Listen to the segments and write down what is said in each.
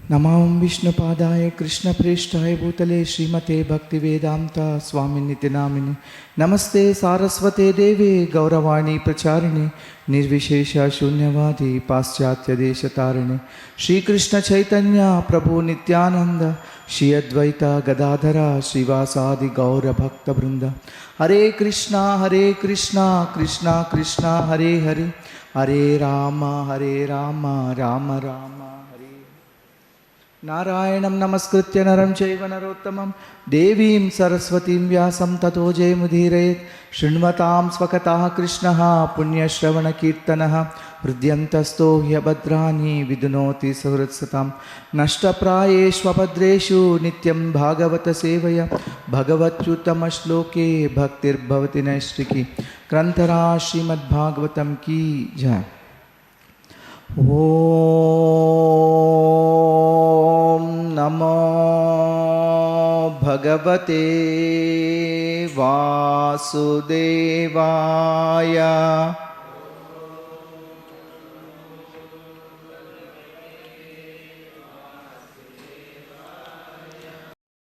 Namam Vishnupadaya Krishna Preshthaya Bhutale Śrīmate Bhaktivedanta Swaminithi Namine Namaste Saraswate Deve Gauravani Pracharine Nirvishesha Shunyavadi Paschatya Deshatarine Śrī Kṛṣṇa Chaitanya Prabhu Nityananda Śrī Advaita Gadadhara Śrīvasadi Gaura Bhakta Brunda Hare Krishna Krishna Krishna Hare Hare Hare Rama Rama Rama Narayanam Namaskritya Naram Chaiva Narottamam Devim Saraswatim Vyasam Tato Jayamudhirayet Shriṇvatam Svakataha Krishnaha Punya Shravana Kirtanaha Hridyantasto Hyabhadrani Vidunoti Sahritsatam Nashta Prayeshvabhadreshu Nityam Bhagavata Sevaya Bhagavatchutama Shloke Bhaktir Bhavati Naishtiki Krantara Śrīmad Bhāgavatam Ki Jai Om Namo Bhagavate Vasudevaya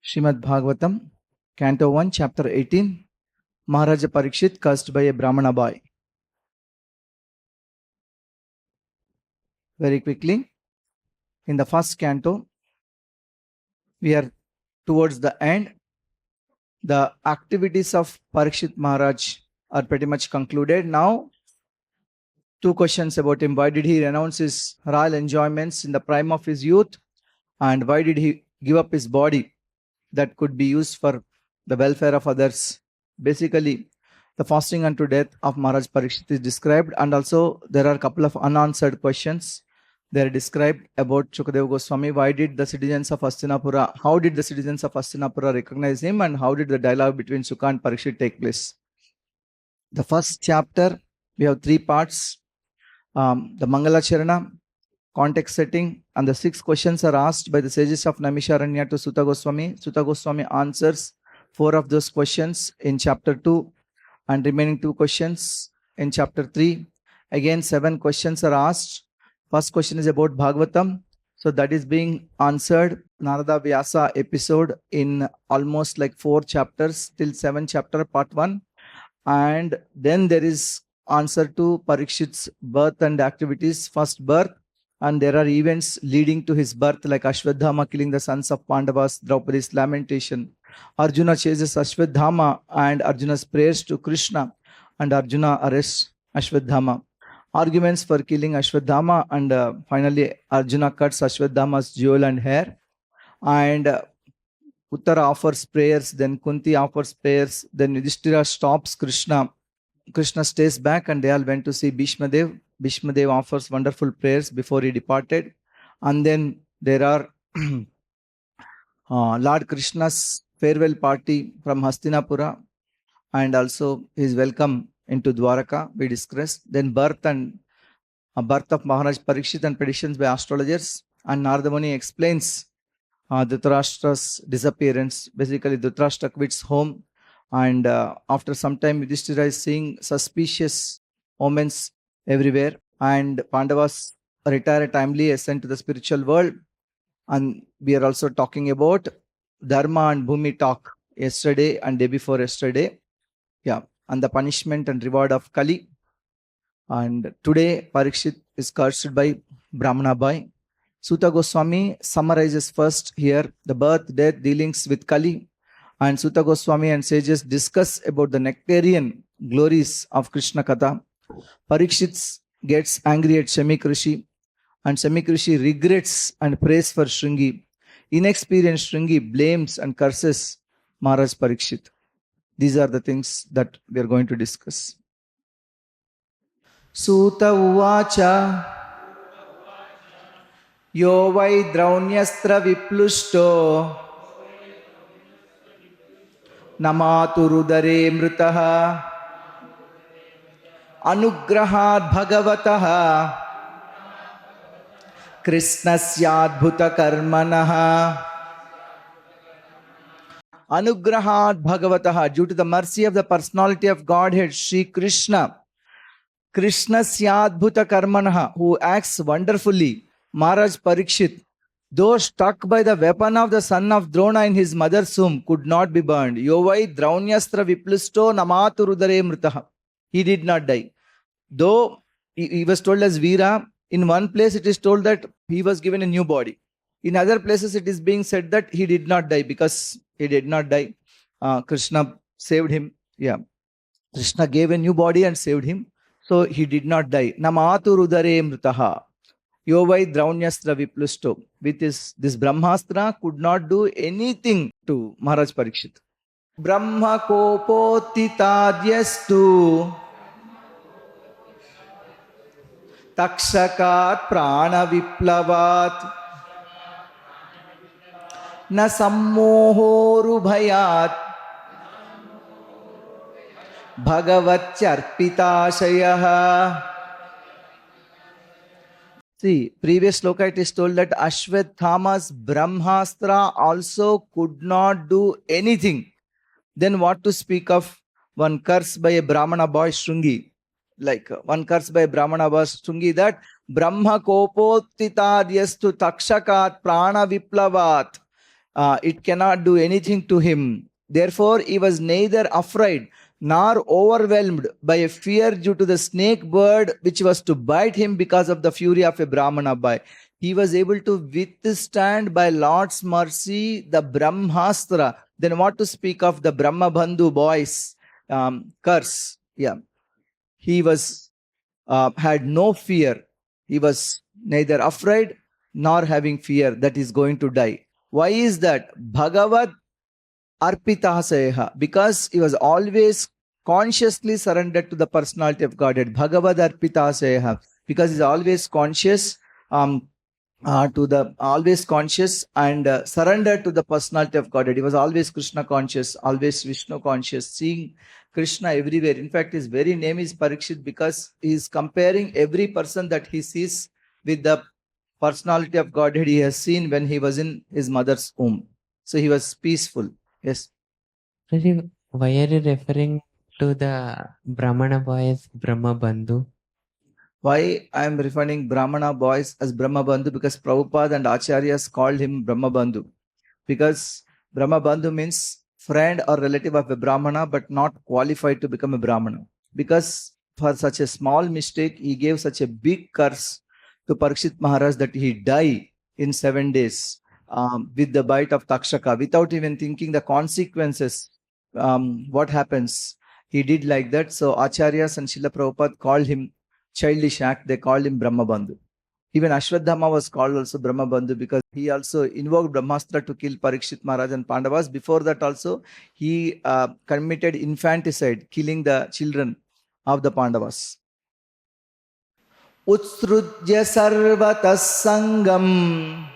Śrīmad Bhāgavatam, Canto 1, Chapter 18, Mahārāja Parīkṣit Cursed by a Brāhmaṇa Boy. Very quickly, in the first canto, we are towards the end. The activities of Parīkṣit Maharaj are pretty much concluded. Now, two questions about him. Why did he renounce his royal enjoyments in the prime of his youth? And why did he give up his body that could be used for the welfare of others? Basically, the fasting unto death of Mahārāja Parīkṣit is described, and also there are a couple of unanswered questions. They are described about Śukadeva Gosvāmī. Why did the citizens of Hastinapura, how did the citizens of Hastinapura recognize him, and how did the dialogue between Sukha and Parīkṣit take place? The first chapter, we have three parts. The Mangala Charana, context setting, and the 6 questions are asked by the sages of Naimisharanya to Sutta Gosvāmī. Sutta Gosvāmī answers 4 of those questions in chapter 2, and remaining 2 questions in chapter 3. Again, 7 questions are asked. First question is about Bhagavatam. So that is being answered, Narada Vyasa episode, in almost like 4 chapters till 7 chapter part 1. And then there is answer to Parīkṣit's birth and activities, first birth. And there are events leading to his birth, like Aśvatthāmā killing the sons of Pandavas, Draupadi's lamentation. Arjuna chases Aśvatthāmā and Arjuna's prayers to Kṛṣṇa, and Arjuna arrests Aśvatthāmā. Arguments for killing Aśvatthāmā, and finally Arjuna cuts Aśvatthāma's jewel and hair. And Uttara offers prayers, then Kunti offers prayers, then Yudhishthira stops Kṛṣṇa. Kṛṣṇa stays back, and they all went to see Bhishmadev. Bhishmadev offers wonderful prayers before he departed. And then there are Lord Kṛṣṇa's farewell party from Hastinapura, and also his welcome into Dwaraka, we discussed. Then birth of Mahārāja Parīkṣit and predictions by astrologers. And Narada Muni explains Dhritarashtra's disappearance. Basically, Dhritarashtra quits home, and after some time, Yudhishthira is seeing suspicious omens everywhere, and Pandavas retire timely, ascend to the spiritual world. And we are also talking about Dharma and Bhumi talk yesterday and day before yesterday. Yeah. And the punishment and reward of Kali. And today, Parīkṣit is cursed by Brāhmaṇa Boy. Sutta Gosvāmī summarizes first here the birth, death, dealings with Kali. And Sutta Gosvāmī and sages discuss about the nectarian glories of Kṛṣṇa-kathā. Parīkṣit gets angry at Śamīka Ṛṣi, and Śamīka Ṛṣi regrets and prays for Śrṅgi. Inexperienced Śrṅgi blames and curses Mahārāja Parīkṣit. These are the things that we are going to discuss. Sutta uvacha yo vai draunyaśtra viplushto namaturudare mritaha anugrahad bhagavataha Kṛṣṇasyadbhuta karmanaha. Anugrahat Bhagavataha, due to the mercy of the personality of Godhead, Śrī Kṛṣṇa, Kṛṣṇasyadbhuta karmanaha, who acts wonderfully, Mahārāja Parīkṣit Though struck by the weapon of the son of Drona in his mother's womb, could not be burned. Yovai Draunyaastra Viplusto Namatu Rudare Mritaha. He did not die. Though he was told as Veera, in one place it is told that he was given a new body. In other places it is being said that he did not die because he did not die. Kṛṣṇa saved him. Yeah. Kṛṣṇa gave a new body and saved him. So he did not die. Namatu Rudare Mritaha. Yovai Draunyaastra Viplusto. With this brahmāstra could not do anything to Mahārāja Parīkṣit. Brahma kopotitādyastu Takṣakat prāna viplavat na sammohorubhayat bhagavatcharpitashayah. See, previous sloka it is told that Aśvatthāma's brahmāstra also could not do anything. Then what to speak of one curse by a Brāhmaṇa boy Śrīṅgi? Like one curse by a Brāhmaṇa boy Śrīṅgi that Brahma kopotitādyastu Takṣakat prāna viplavat. It cannot do anything to him. Therefore, he was neither afraid nor overwhelmed by a fear due to the snake bird which was to bite him because of the fury of a Brāhmaṇa boy. He was able to withstand by Lord's mercy the brahmāstra. Then what to speak of the Brahmabandhu boy's curse? Yeah, he was had no fear. He was neither afraid nor having fear that he is going to die. Why is that? Bhagavad Arpitasayeha, because he was always consciously surrendered to the personality of Godhead. Bhagavad Arpitasayeha, because he is always conscious always conscious and surrendered to the personality of Godhead. He was always Kṛṣṇa conscious, always Vishnu conscious, seeing Kṛṣṇa everywhere. In fact, his very name is Parīkṣit because he is comparing every person that he sees with the personality of Godhead he has seen when he was in his mother's womb. So he was peaceful. Yes. Why are you referring to the Brahmana boy as Brahma Bandhu? Why I am referring Brahmana boys as Brahma Bandhu? Because Prabhupada and Acharyas called him Brahma Bandhu. Because Brahma Bandhu means friend or relative of a Brahmana but not qualified to become a Brahmana. Because for such a small mistake, he gave such a big curse to Parīkṣit Maharaj that he died in 7 days with the bite of Takṣaka without even thinking the consequences. What happens? He did like that. So Acharyas and Srila Prabhupada called him childish act. They called him Brahma Bandhu. Even Aśvatthāmā was called also Brahma Bandhu because he also invoked brahmāstra to kill Parīkṣit Maharaj and Pandavas. Before that also, he committed infanticide, killing the children of the Pandavas. Utsrujya sarvatas sangam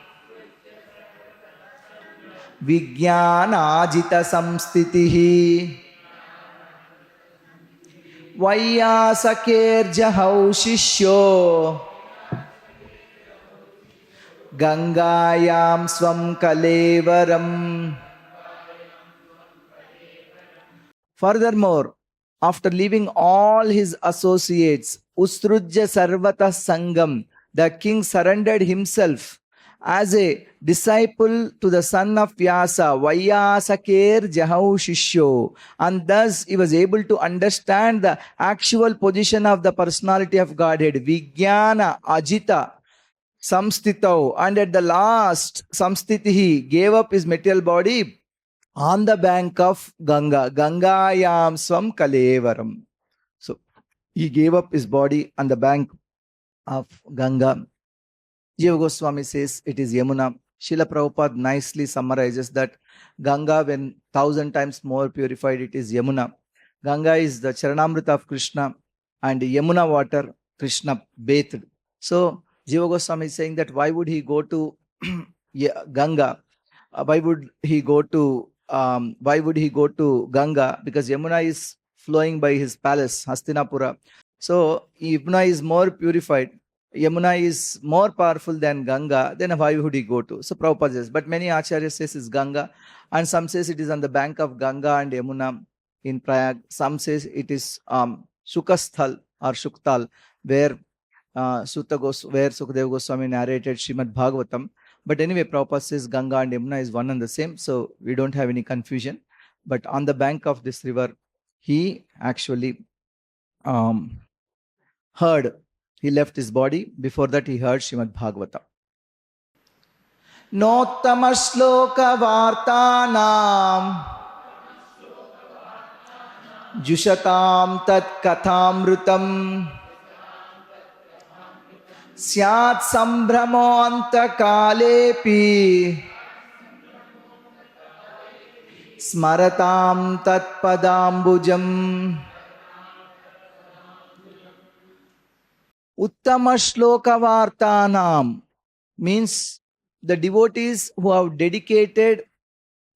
Vijñānājita samstitihi Vayyasakerjahau shishyo Gangāyam swam kalevaram. Furthermore, after leaving all his associates, Ustrujya Sarvata Sangam, the king surrendered himself as a disciple to the son of Vyasa, Vayyasaker Jahau Shishyo, and thus he was able to understand the actual position of the personality of Godhead, Vijnana Ajita Samstitau, and at the last Samstitihi gave up his material body on the bank of Ganga, Gangāyam Swam Kalevaram. So he gave up his body on the bank of Ganga. Jiva Goswami says it is Yamuna. Srila Prabhupada nicely summarizes that Ganga, when 1,000 times more purified, it is Yamuna. Ganga is the Charanamrita of Kṛṣṇa, and Yamuna water Kṛṣṇa bathed. So Jiva Goswami is saying that why would he go to Ganga? Why would he go to Ganga? Because Yamuna is flowing by his palace, Hastinapura. So Yamuna is more purified. Yamuna is more powerful than Ganga, then why would he go to? So Prabhupada says, but many acharyas says it's Ganga, and some says it is on the bank of Ganga and Yamuna in Prayag. Some says it is Shukasthal or Shuktal, where Sukadeva Gosvāmī narrated Śrīmad Bhāgavatam. But anyway, Prabhupada says Ganga and Yamuna is one and the same, so we don't have any confusion. But on the bank of this river, he actually he left his body. Before that, he heard Śrīmad Bhāgavatam. Nottama shloka vartanam jushatam tat kathamrutam syat sambramo antakalepi smaratam tat padambujam. Uttama shloka vartanam means the devotees who have dedicated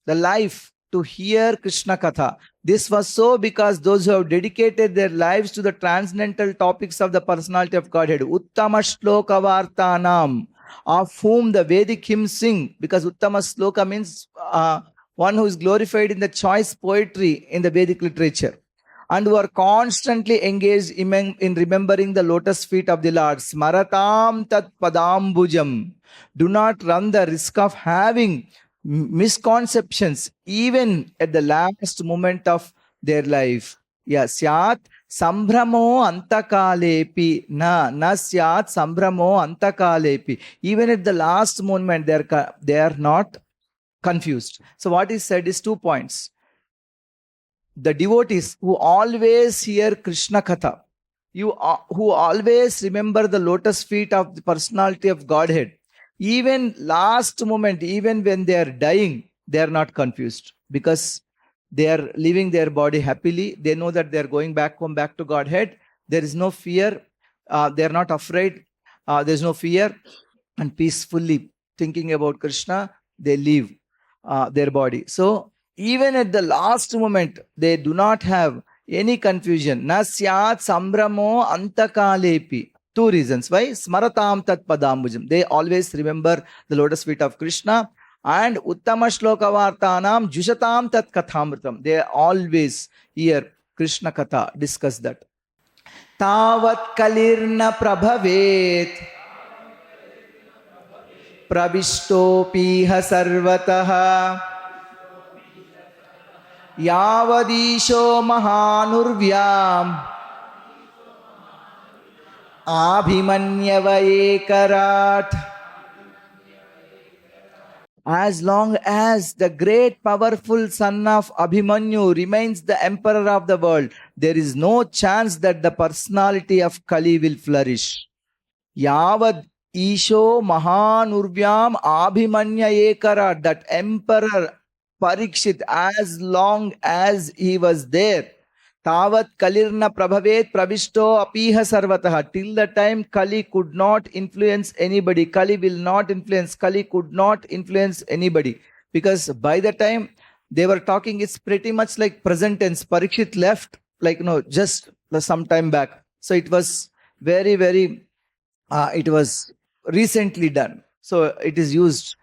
the life to hear Kṛṣṇa-kathā. This was so because those who have dedicated their lives to the transcendental topics of the personality of Godhead, Uttama shloka vartanam, of whom the Vedic hymns sing, because Uttama shloka means one who is glorified in the choice poetry in the Vedic literature, and who are constantly engaged in remembering the lotus feet of the Lord. Smaratam tat padambujam. Do not run the risk of having misconceptions even at the last moment of their life. Yeah, syat sambramo antakalepi. Na syat sambramo antakalepi. Even at the last moment, they are not confused. So what is said is 2 points. The devotees who always hear Kṛṣṇa-kathā, who always remember the lotus feet of the personality of Godhead, even last moment, even when they are dying, they are not confused because they are leaving their body happily. They know that they are going back home, back to Godhead. There is no fear. They are not afraid. There is no fear. And peacefully thinking about Krishna, they leave their body. So even at the last moment, they do not have any confusion. Na syat sambramo antakalepi. 2 reasons. Why? Smaratam tat padambujam. They always remember the lotus feet of Krishna. And uttama shloka vartanam jushatam tat kathamritam. They always hear Kṛṣṇa-kathā, discuss that. Tavat kalirna prabhavet pravishtopiha sarvataha yavadisho mahanurvyam abhimanyava ekarat. As long as the great powerful son of Abhimanyu remains the emperor of the world, there is no chance that the personality of Kali will flourish. Yavad Isho Mahanurvyam Abhimanya Ekarat, that emperor Parīkṣit, as long as he was there, Tavat Kalirna Prabhavet Pravishto Apiha Sarvataha, till the time Kali could not influence anybody. Kali will not influence. Kali could not influence anybody. Because by the time they were talking, it's pretty much like present tense. Parīkṣit left, just some time back. So it was very, it was recently done. So it is used,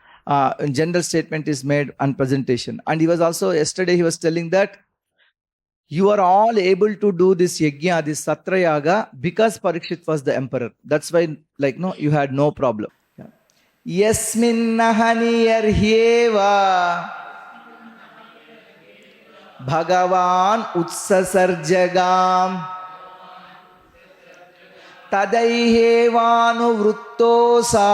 general statement is made on presentation. And he was also, yesterday he was telling that you are all able to do this yajna, this satra yaga, because Parīkṣit was the emperor. That's why, you had no problem. Yasmin nahani yarhyeva Bhagavan utsasarjagam tadaihevanu vruttosa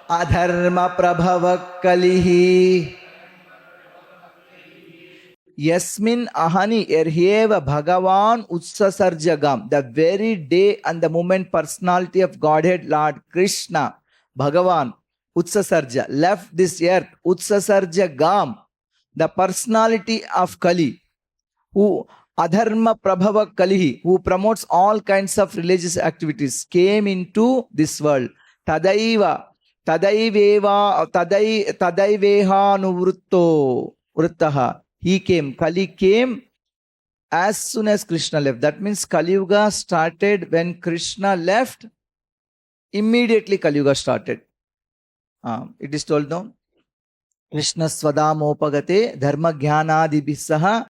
adharma prabhava kalihi. Yasmin ahani erhyeva Bhagavan utsasarjagam. The very day and the moment personality of Godhead, Lord Krishna, Bhagavan, Utsasarja, left this earth, Utsasarjagam, the personality of Kali, who Adharma Prabhava Kalihi, who promotes all kinds of religious activities, came into this world. Tadaiva, Tadaiveha nuvrutto, Vrittaha. He came, Kali came as soon as Krishna left. That means Kali Yuga started when Krishna left. Immediately Kali Yuga started. It is told now. Krishna swadamopagate dharma jnanadibhisaha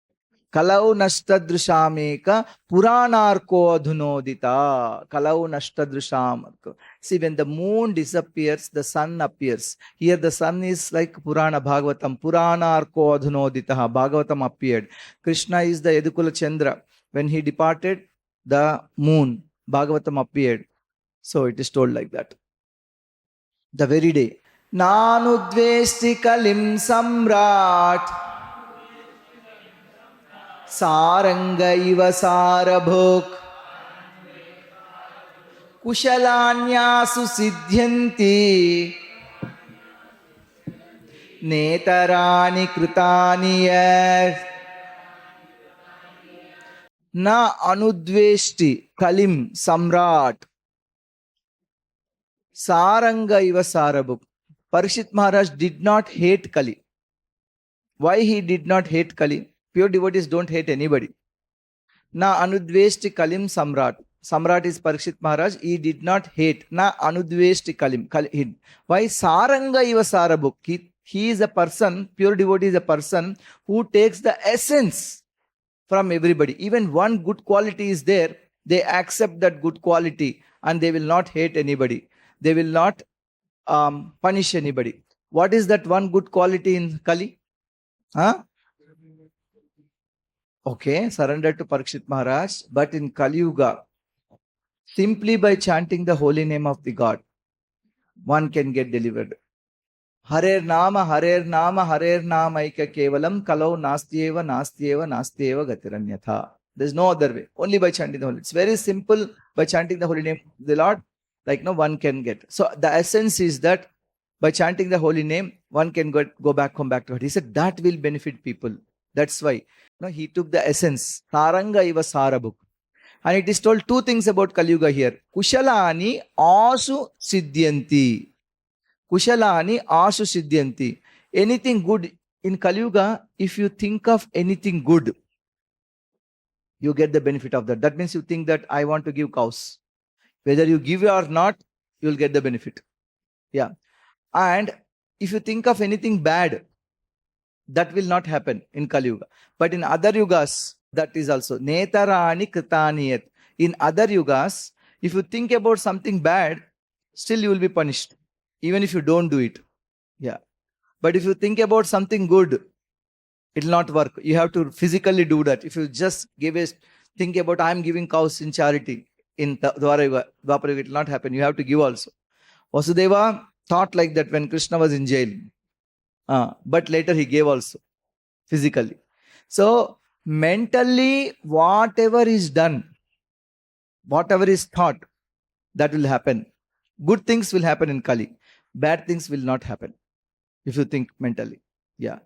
kalau nashtadrishameka puranarko adhunodita. Kalau nashtadrisham. See, when the moon disappears, the sun appears. Here the sun is like Purana Bhāgavatam. Purana arko adhunoditaha. Bhāgavatam appeared. Krishna is the Yadukula Chandra. When he departed, the moon, Bhāgavatam appeared. So it is told like that. The very day. Nanu dvesti kalim samrat saranga iva sarabhok kushalanyasu siddhyanti netarani krutani yat na anudvesti kalim samrat saranga iva sarabhok. Parīkṣit Maharaj did not hate Kali. Why he did not hate Kali? Pure devotees don't hate anybody. Na anudvesti kalim samrat. Samrat is Parīkṣit Maharaj. He did not hate. Na anudvesti kalim. Why? Saranga iva sarabhuk. He is a person, pure devotee is a person who takes the essence from everybody. Even one good quality is there, they accept that good quality and they will not hate anybody. They will not punish anybody. What is that one good quality in Kali? Huh? Okay, surrender to Parīkṣit Maharaj. But in Kali Yuga, simply by chanting the holy name of the God, one can get delivered. Harer Nama, Harer Nama, Harer Nama Aika Kevalam Kalau Nastyeva, Nastyeva, Nastyeva Gatiranyatha. There's no other way. Only by chanting the holy name. It's very simple. By chanting the holy name of the Lord, one can get. So the essence is that by chanting the holy name, one can go back, come back to it. He said that will benefit people. That's why he took the essence. Saranga iva sarabhuk. And it is told two things about Kali Yuga here. Kushalani asu siddhyanti. Kushalani asu siddhyanti. Anything good in Kali Yuga, if you think of anything good, you get the benefit of that. That means you think that I want to give cows. Whether you give or not, you will get the benefit. Yeah. And if you think of anything bad, that will not happen in Kali Yuga. But in other yugas, that is also netarani kritaniyat. In other yugas, if you think about something bad, still you will be punished, even if you don't do it. Yeah. But if you think about something good, it will not work. You have to physically do that. If you just think about I am giving cows in charity, in Dwapara Yuga, it will not happen. You have to give also. Vasudeva thought like that when Krishna was in jail. But later he gave also, physically. So, mentally, whatever is done, whatever is thought, that will happen. Good things will happen in Kali. Bad things will not happen, if you think mentally. Yeah.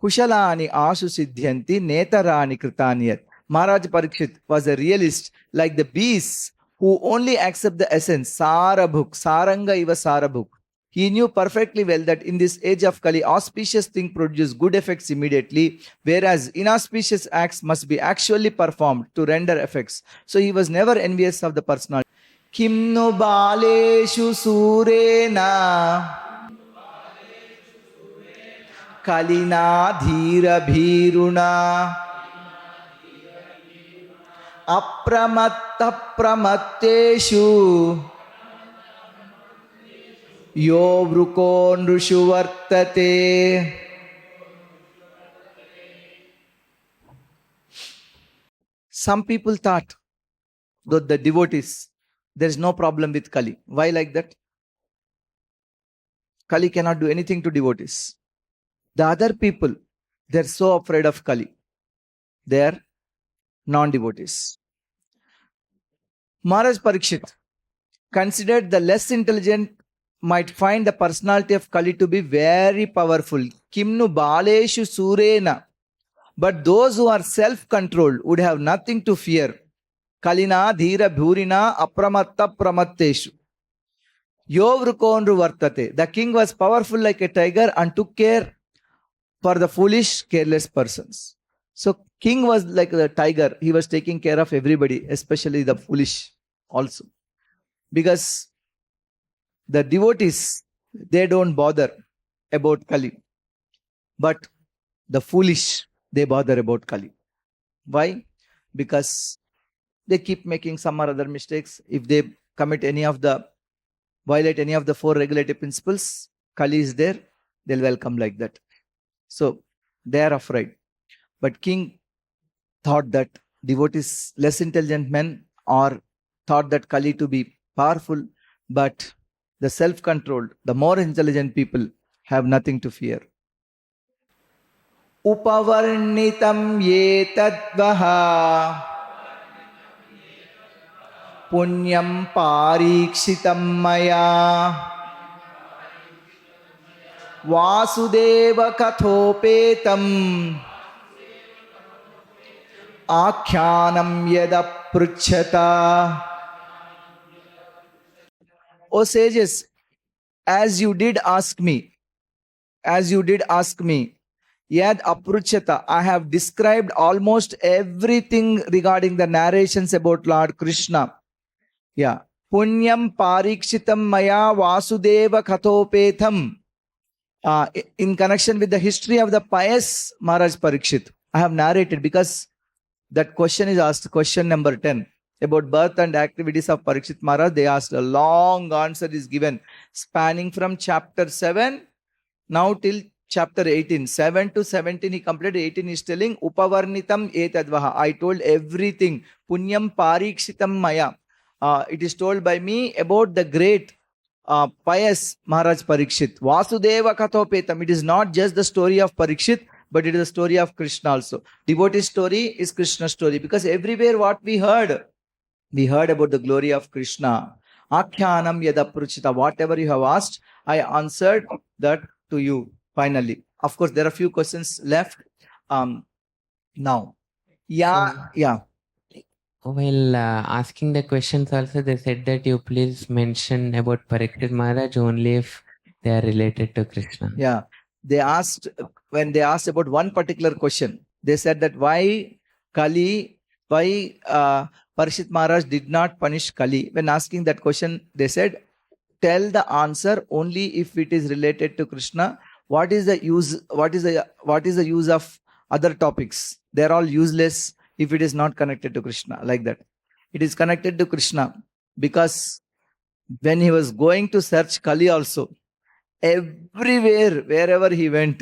Kushalani asu siddhyanti netarani kritaniyat. Mahārāja Parīkṣit was a realist, like the bees who only accept the essence. Sarabhuk, saranga iva sarabhuk. He knew perfectly well that in this age of Kali, auspicious things produce good effects immediately, whereas inauspicious acts must be actually performed to render effects. So he was never envious of the personality. Kimno baleshu surena kalina dhira bhiruna apramatta pramatteshu yo vruko nrushu vartate. Some people thought that the devotees, there is no problem with Kali. Why like that? Kali cannot do anything to devotees. The other people, they are so afraid of Kali. They are non-devotees. Mahārāja Parīkṣit considered the less intelligent might find the personality of Kali to be very powerful. Kimnu baleshu surena. But those who are self-controlled would have nothing to fear. Kalina dhira bhurina apramatta pramatteshu. Yo vrukondru vartate. The king was powerful like a tiger and took care for the foolish, careless persons. So king was like the tiger. He was taking care of everybody, especially the foolish also. Because the devotees, they don't bother about Kali. But the foolish, they bother about Kali. Why? Because they keep making some or other mistakes. If they commit any of the violate any of the 4 regulative principles, Kali is there, they'll welcome like that. So they are afraid. But king thought that devotees, less intelligent men, or thought that Kali to be powerful, but the self-controlled, the more intelligent people have nothing to fear. Upavarnitam yetadvaha punyam parīkṣitam maya vasudeva kathopetam ākhyānam yada pruchata. O sages, as you did ask me, yad apruchata, I have described almost everything regarding the narrations about Lord Krishna. Yeah. Punyam parīkṣitam maya vasudeva kathopetam. In connection with the history of the pious Mahārāja Parīkṣit, I have narrated, because that question is asked, question number 10, about birth and activities of Parīkṣit Mahārāja. They asked, a long answer is given, spanning from chapter 7 now till chapter 18. 7 to 17 he completed, 18 is telling Upavarnitam etadvaha. I told everything. Punyam parīkṣitam maya. It is told by me about the great pious Mahārāja Parīkṣit. Vasudeva kathopetam. It is not just the story of Parīkṣit, but it is the story of Krishna also. Devotee story is Krishna's story, because everywhere what we heard about the glory of Krishna. Ākhyānam yada pruchita. Whatever you have asked, I answered that to you finally. Of course, there are few questions left now. Yeah. While asking the questions also, they said that you please mention about Parīkṣit Maharaj only if they are related to Krishna. Yeah. When they asked about one particular question, they said that why Parīkṣit Maharaj did not punish Kali. When asking that question, they said, tell the answer only if it is related to Krishna. What is the use of other topics? They are all useless if it is not connected to Krishna, like that. It is connected to Krishna, because when he was going to search Kali also, everywhere, wherever he went,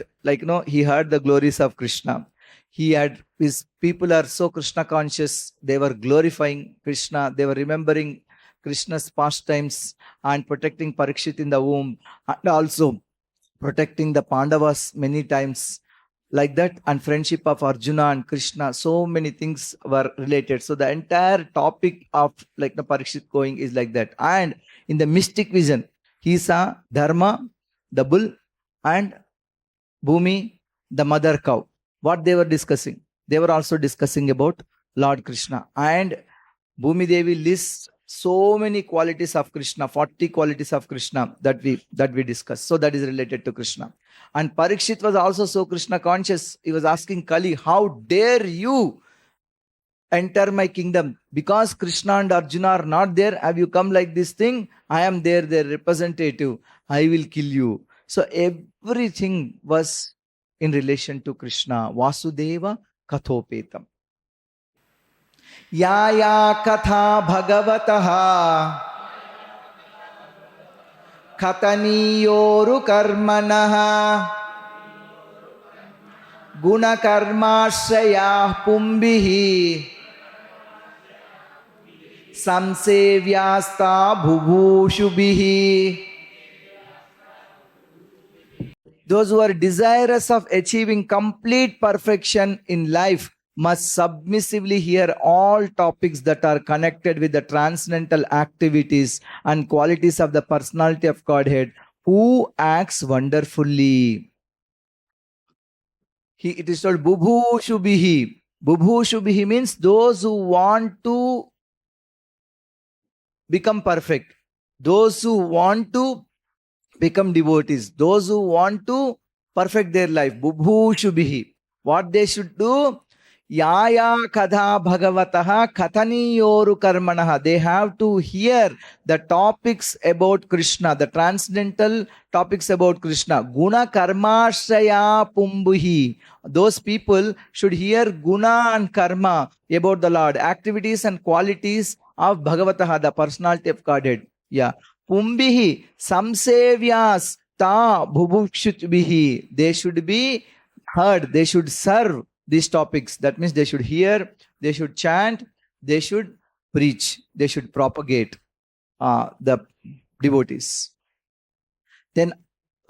he heard the glories of Krishna. His people are so Krishna conscious. They were glorifying Krishna. They were remembering Krishna's pastimes and protecting Parīkṣit in the womb, and also protecting the Pandavas many times, like that, and friendship of Arjuna and Krishna. So many things were related. So the entire topic of the Parīkṣit going is like that. And in the mystic vision, he saw Dharma, the bull, and Bhumi, the mother cow. What they were discussing? They were also discussing about Lord Krishna. And Bhumi Devi lists so many qualities of Krishna, 40 qualities of Krishna that we discussed. So that is related to Krishna. And Parīkṣit was also so Krishna conscious. He was asking Kali, how dare you enter my kingdom? Because Krishna and Arjuna are not there, have you come like this thing? I am there, their representative. I will kill you. So everything was in relation to Krishna. Vasudeva kathopetam. Ya katha bhagavataha kataniyoru karmanaha gunakarmashraya pumbihi samsevyasta bhubhushubihi. Those who are desirous of achieving complete perfection in life must submissively hear all topics that are connected with the transcendental activities and qualities of the personality of Godhead, who acts wonderfully. It is called Bubhushubihi. Bubhushubihi means those who want to become perfect, those who want to become devotees, those who want to perfect their life. Bubhushubihi. What they should do? Yaya kadha bhagavataha kataniyoru karmanaha. They have to hear the topics about Krishna, the transcendental topics about Krishna. Guna karmashraya pumbuhi. Those people should hear guna and karma about the Lord, activities and qualities of Bhagavataha, the personality of Godhead. Yeah. Pumbihi samsevyas ta bhubukshutbihi. They should be heard. They should serve these topics. That means they should hear, they should chant, they should preach, they should propagate the devotees. Then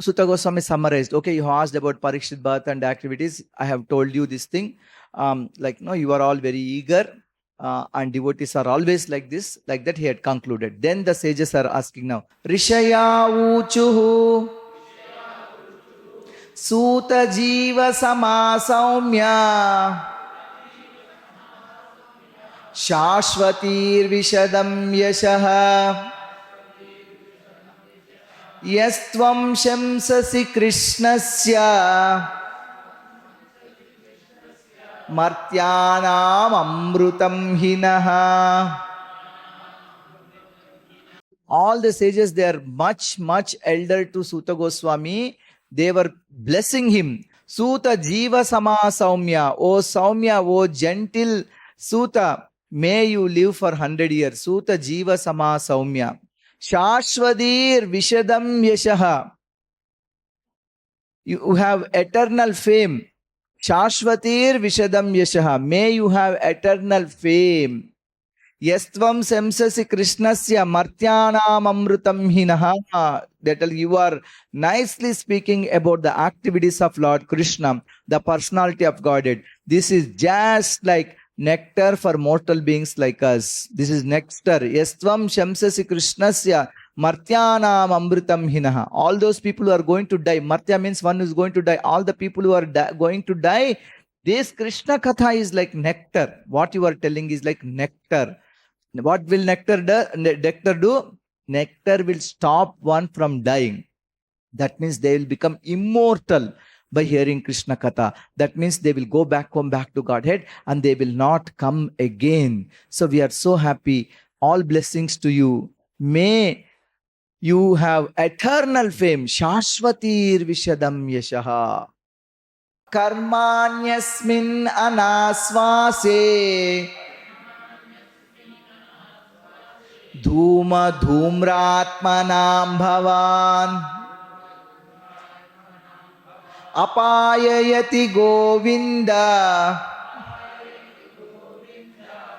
Sutta Goswami summarized, okay, you asked about Parikshit birth and activities. I have told you this thing. You are all very eager and devotees are always like this. Like that he had concluded. Then the sages are asking now, Rishaya uchuhu Suta jiva samasaumya Shashvatir vishadam yashaha Yastvam shamsasi Krishnasya Martyanam amrutam hinaha. All the sages, they are much elder to Suta Goswami. They were blessing him. Suta jiva sama saumya. O Saumya, O gentle Suta, may you live for 100 years. Suta jiva sama saumya. Shashvadir vishadam yashaha. You have eternal fame. Shashvatir vishadam yashaha. May you have eternal fame. Yastvam samsasi Krishnasya martyanam amrutam hinaha. That you are nicely speaking about the activities of Lord Krishna, the personality of Godhead. This is just like nectar for mortal beings like us. This is nectar. Yastvam shamsasi Krishnasya martyanam amrutam hinaha. All those people who are going to die. Martya means one who is going to die. All the people who are going to die. This Kṛṣṇa-kathā is like nectar. What you are telling is like nectar. What will nectar do? Nectar will stop one from dying. That means they will become immortal by hearing Kṛṣṇa-kathā. That means they will go back home, back to Godhead, and they will not come again. So we are so happy. All blessings to you. May you have eternal fame. Shashvatir vishadam yashaha. Karmanyasmin anasvase. Dhuma dhumratmanam bhavan. Apayayati Govinda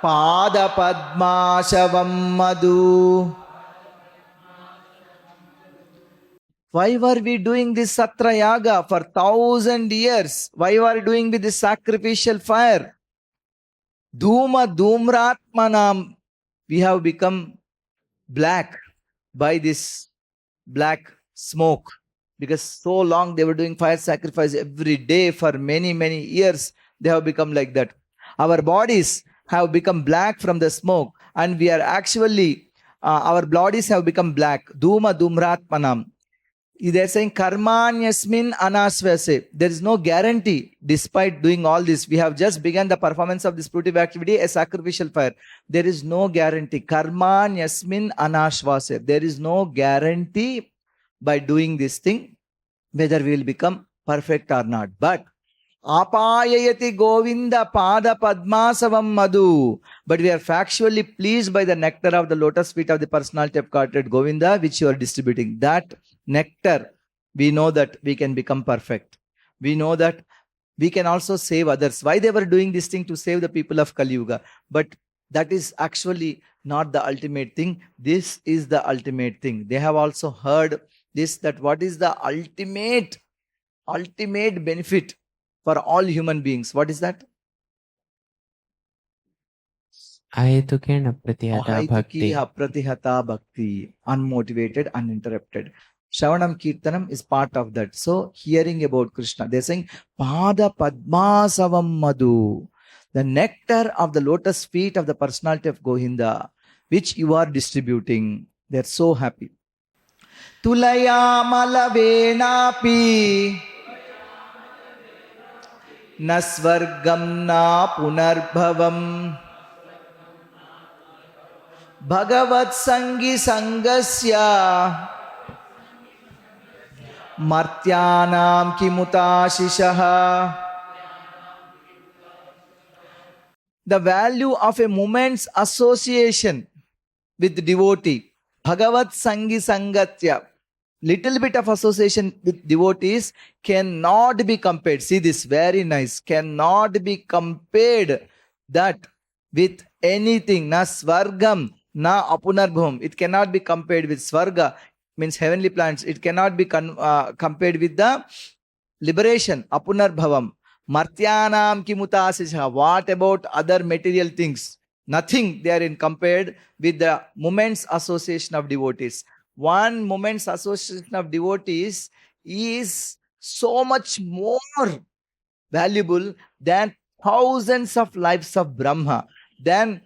Pada Padmashavam Madhu. Why were we doing this Satra Yaga for 1,000 years? Why were we doing with this sacrificial fire? Dhuma dhumratmanam. We have become black by this black smoke. Because so long they were doing fire sacrifice every day for many years. They have become like that. Our bodies have become black from the smoke. And we are actually, our bodies have become black. Dhuma dhumratmanam. They are saying karmanyasmin anasvase. There is no guarantee despite doing all this. We have just begun the performance of this fruitive activity, a sacrificial fire. There is no guarantee. Karmanyasmin anasvase. There is no guarantee by doing this thing whether we will become perfect or not. But apayayati Govinda pada padmasavam madhu. But we are factually pleased by the nectar of the lotus feet of the personality of Godhead Govinda, which you are distributing. That nectar, we know that we can become perfect. We know that we can also save others. Why they were doing this thing? To save the people of Kali Yuga. But that is actually not the ultimate thing. This is the ultimate thing. They have also heard this, that what is the ultimate benefit for all human beings. What is that? Ahituki and apratihata bhakti. Apratihata bhakti. Unmotivated, uninterrupted. Shravanam Kirtanam is part of that. So, hearing about Krishna, they're saying, Pada Padmasavam Madhu, the nectar of the lotus feet of the personality of Govinda, which you are distributing. They're so happy. Tulayamala venapi nasvargam na punarbhavam bhagavat sangi sangasya martyanam kimutashishaha. The value of a moment's association with the devotee Bhagavat Sangi Sangatya. Little bit of association with devotees cannot be compared. See this, very nice. Cannot be compared that with anything. Na Svargam, na Apunarbhum. It cannot be compared with Svarga, means heavenly planets. It cannot be compared with the liberation, Apunarbhavam. Martyanam kimutasisha. What about other material things? Nothing they are in compared with the moment's association of devotees. One moment's association of devotees is so much more valuable than thousands of lives of Brahma, than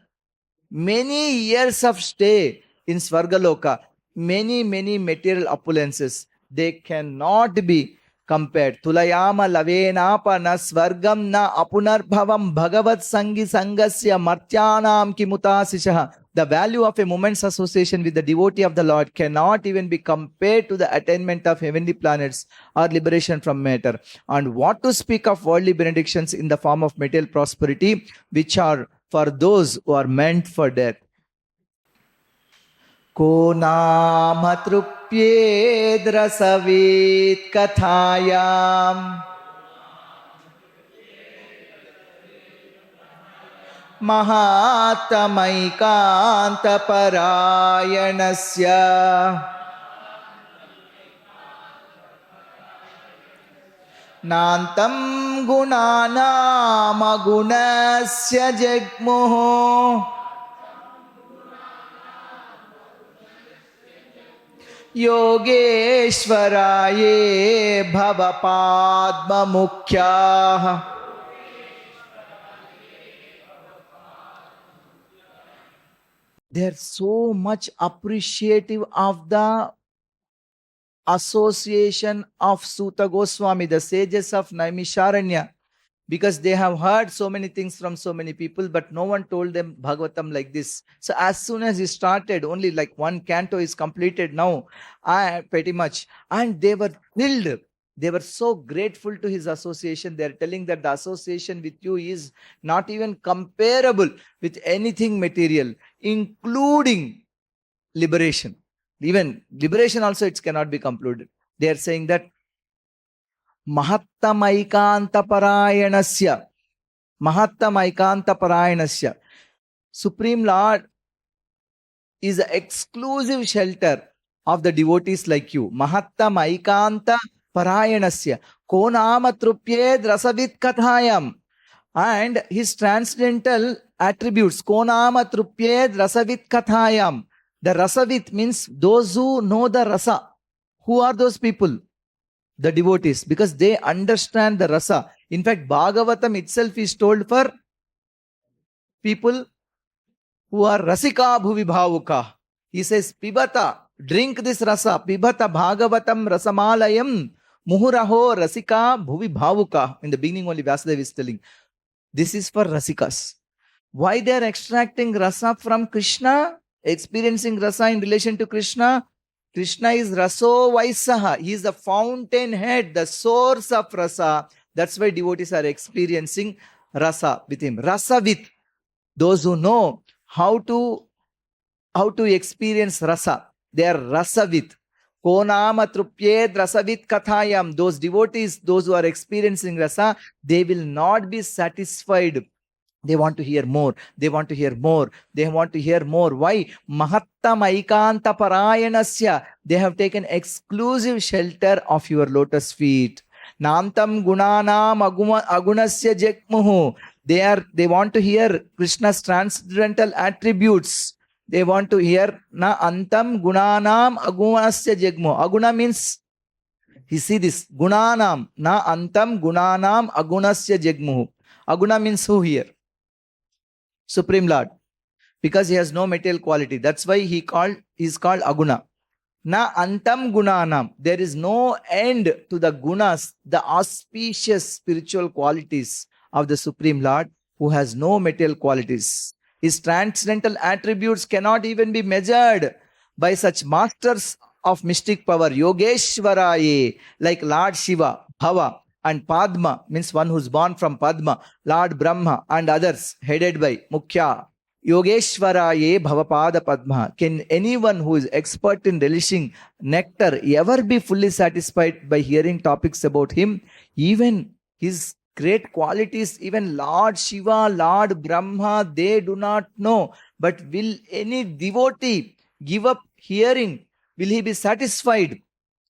many years of stay in Svargaloka, many material opulences. They cannot be compared. Tulayama lavenapa na Svargam na apunarbhavam bhagavat sangi sangasya martyanam kimutasisha. The value of a moment's association with the devotee of the Lord cannot even be compared to the attainment of heavenly planets or liberation from matter. And what to speak of worldly benedictions in the form of material prosperity, which are for those who are meant for death. Ko nama trupyedra savit kathayam Mahārāja Parīkṣit Nantam gunanam agunasya jagmuh Yogeshwaraye bhava padma mukhyah. They are so much appreciative of the association of Sūta Gosvāmī, the sages of Naimisharanya, because they have heard so many things from so many people, but no one told them Bhagavatam like this. So as soon as he started, only like one canto is completed now, pretty much, and they were thrilled. They were so grateful to his association. They are telling that the association with you is not even comparable with anything material, including liberation. Even liberation also it cannot be concluded. They are saying that Mahāttamaikanta Parayanasya. Supreme Lord is the exclusive shelter of the devotees like you. Mahāttamaikanta Parayanasya. Ko nama trupyed rasavit kathayam. And his transcendental attributes. Ko nama trupyed rasavit kathayam. The rasavit means those who know the rasa. Who are those people? The devotees. Because they understand the rasa. In fact, Bhagavatam itself is told for people who are rasika bhuvi bhavuka. He says, Pibata, drink this rasa. Pibata Bhagavatam rasamalayam. Muhuraho rasika bhuvi bhavuka. In the beginning only Vyasadeva is telling. This is for rasikas. Why they are extracting rasa from Krishna? Experiencing rasa in relation to Krishna? Krishna is raso vaisaha. He is the fountainhead, the source of rasa. That's why devotees are experiencing rasa with him. Rasavit. Those who know how to experience rasa. They are rasavit. Ko nama trupyed rasavit kathayam. Those devotees, those who are experiencing rasa, they will not be satisfied. They want to hear more. They want to hear more. They want to hear more. Why? Mahāttamaikanta Parayanasya. They have taken exclusive shelter of your lotus feet. Nantam gunanam agunasya jagmuhu. They want to hear Krishna's transcendental attributes. They want to hear na antam gunanam agunasya jagmuhu. Aguna means, you see this, gunanam, na antam gunanam agunasya jagmuhu. Aguna means who here? Supreme Lord. Because he has no material quality. That's why he is called Aguna. Na antam gunanam. There is no end to the gunas, the auspicious spiritual qualities of the Supreme Lord, who has no material qualities. His transcendental attributes cannot even be measured by such masters of mystic power. Yogeshwaraye, like Lord Shiva, Bhava, and Padma, means one who is born from Padma, Lord Brahma and others, headed by Mukhya. Yogeshwaraye Bhavapada Padma. Can anyone who is expert in relishing nectar ever be fully satisfied by hearing topics about him? Even his great qualities, even Lord Shiva, Lord Brahma, they do not know. But will any devotee give up hearing? Will he be satisfied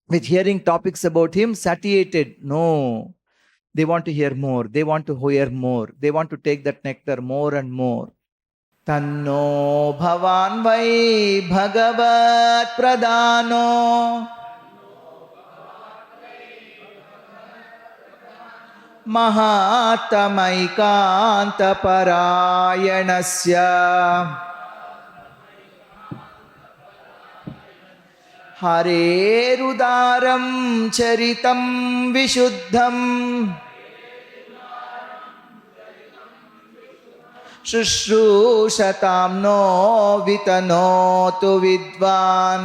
with hearing topics about him? Satiated? No. They want to hear more. They want to hear more. They want to take that nectar more and more. Tanno bhavan vai bhagavat pradano mahatamaikanta parayanasya harerudaram charitam vishuddham Shushrushatam no vitanotu vidvan.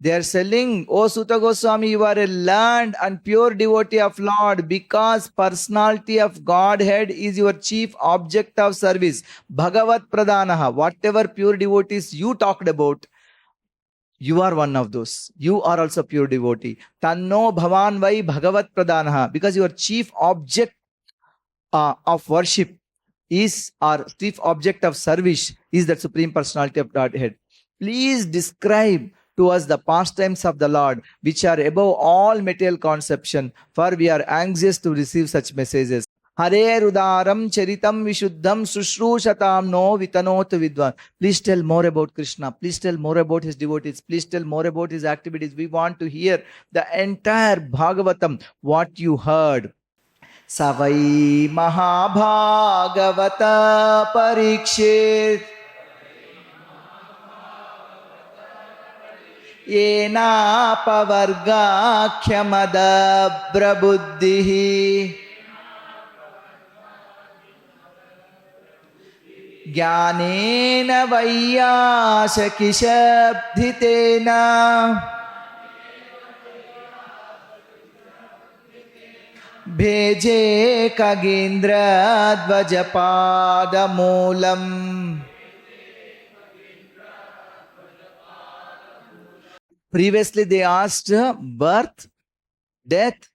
They are selling, O Sutta Goswami, you are a learned and pure devotee of Lord because personality of Godhead is your chief object of service. Bhagavat Pradanaha, whatever pure devotees you talked about, you are one of those. You are also pure devotee. Tanno bhavan vai bhagavat pradanaha. Because your chief object of worship is, or chief object of service is the Supreme Personality of Godhead. Please describe to us the pastimes of the Lord, which are above all material conception, for we are anxious to receive such messages. Hare Rudaram Charitam Vishuddham Sushrushatam no Vitanotu Vidvan. Please tell more about Krishna. Please tell more about his devotees. Please tell more about his activities. We want to hear the entire Bhagavatam, what you heard. Savai Mahārāja Parīkṣit Yena Pavargākhyamada Buddhihi Jnanena Vaiyāsakishabdhitena Bheje Kagendra Dvajapada Moolam. Previously they asked birth, death,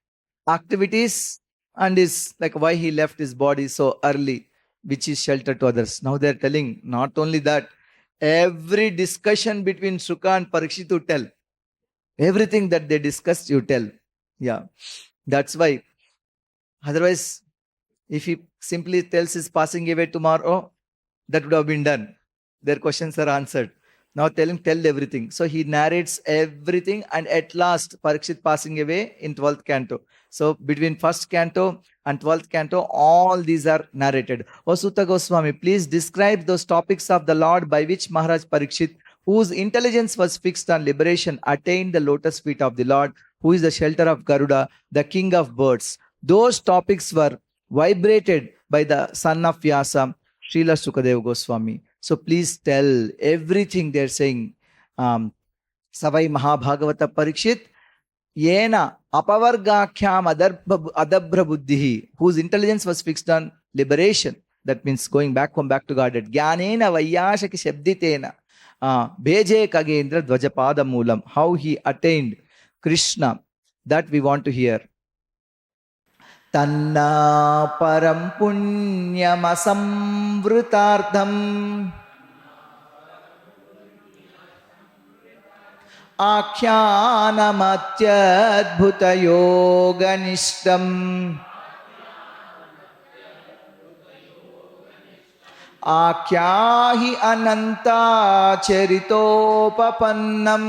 activities, and is like why he left his body so early, which is shelter to others. Now they are telling not only that, every discussion between Shuka and Parikshit to tell. Everything that they discussed, you tell. Yeah. That's why. Otherwise, if he simply tells his passing away tomorrow, that would have been done. Their questions are answered. Now tell everything. So he narrates everything, and at last Parikshit passing away in 12th canto. So between 1st canto and 12th canto, all these are narrated. O Sutta Goswami, please describe those topics of the Lord by which Mahārāja Parīkṣit, whose intelligence was fixed on liberation, attained the lotus feet of the Lord, who is the shelter of Garuda, the king of birds. Those topics were vibrated by the son of Vyasa, Śrīla Śukadeva Gosvāmī. So please tell everything they're saying. Savai Mahābhagavata Parīkṣit Yena Apavargākhyam Adabhra Buddhihi, whose intelligence was fixed on liberation. That means going back to Godhead. Jnanena Vaiyāsaki Shabditena Bheje Kagendra Dvajapada Moolam. How he attained Krishna. That we want to hear. Tanna param punyam asamvrutardham akhyānamatyadbhuta yoganishtam akhyahi ananta charitopapannam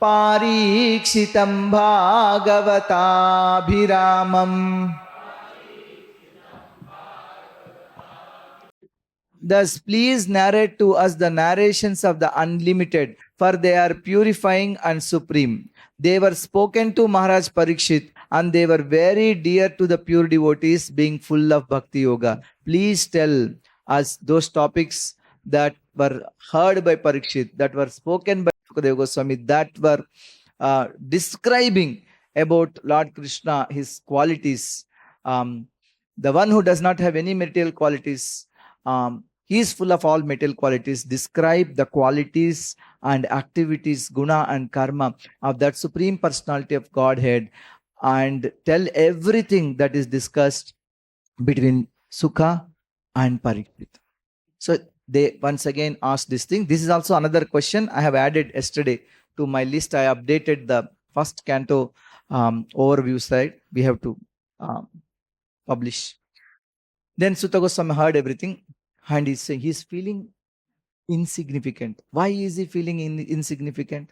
Parīkṣitam Bhāgavatābhiramam. Thus, please narrate to us the narrations of the unlimited, for they are purifying and supreme. They were spoken to Mahārāja Parīkṣit, and they were very dear to the pure devotees, being full of bhakti yoga. Please tell us those topics that were heard by Parīkṣit, that were spoken by Śukadeva Goswami, that were describing about Lord Krishna, his qualities. The one who does not have any material qualities, he is full of all material qualities. Describe the qualities and activities, guna and karma of that Supreme Personality of Godhead, and tell everything that is discussed between Sukha and Parikshit. So they once again asked this thing. This is also another question I have added yesterday to my list. I updated the first canto overview slide. We have to publish. Then Sutta Goswami heard everything and he's saying he's feeling insignificant. Why is he feeling insignificant?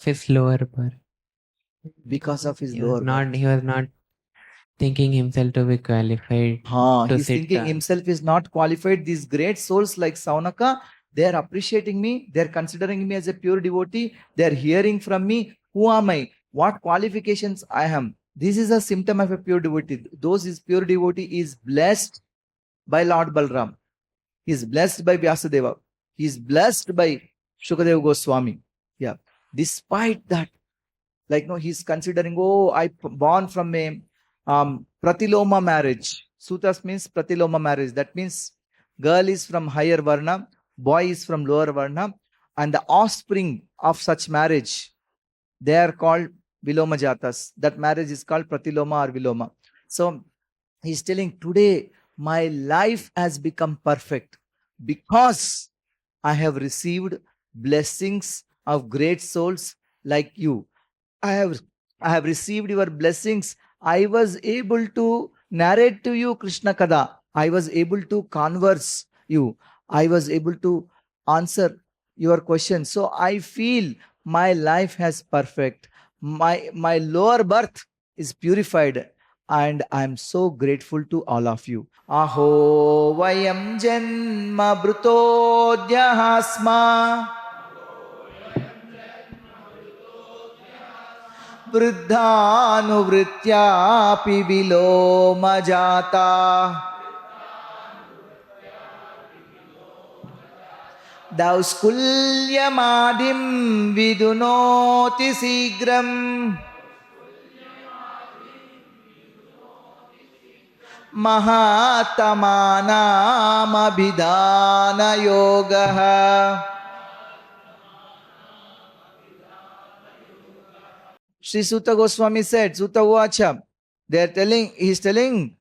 His lower birth. Because of his He lower was not, birth. he was not thinking himself to be qualified to He's sit thinking down. himself is not qualified. These great souls like Saunaka, they are appreciating me. They are considering me as a pure devotee. They are hearing from me. Who am I? What qualifications I am? This is a symptom of a pure devotee. Those is pure devotee is blessed by Lord Balram. He is blessed by Vyasadeva. He is blessed by Śukadeva Gosvāmī. Yeah. Despite that, like no, he's considering, oh, I born from a pratiloma marriage. Sutas means pratiloma marriage. That means girl is from higher varna, boy is from lower varna, and the offspring of such marriage, they are called Viloma Jatas. That marriage is called Pratiloma or Viloma. So he's telling, today my life has become perfect because I have received blessings of great souls like you. I have received your blessings. I was able to narrate to you Kṛṣṇa-kathā. I was able to converse you. I was able to answer your questions. So I feel my life has perfect. My lower birth is purified, and I am so grateful to all of you. Aho vayam janma brutodhyahasma वृद्धानुवृत्यापि विलोम जाता दौस्कुल्यमादिं विदुनोति शीघ्रम् महात्मानामभिधानयोगः. Sri Sutta Goswami said, Sutta Uvacha, he's telling,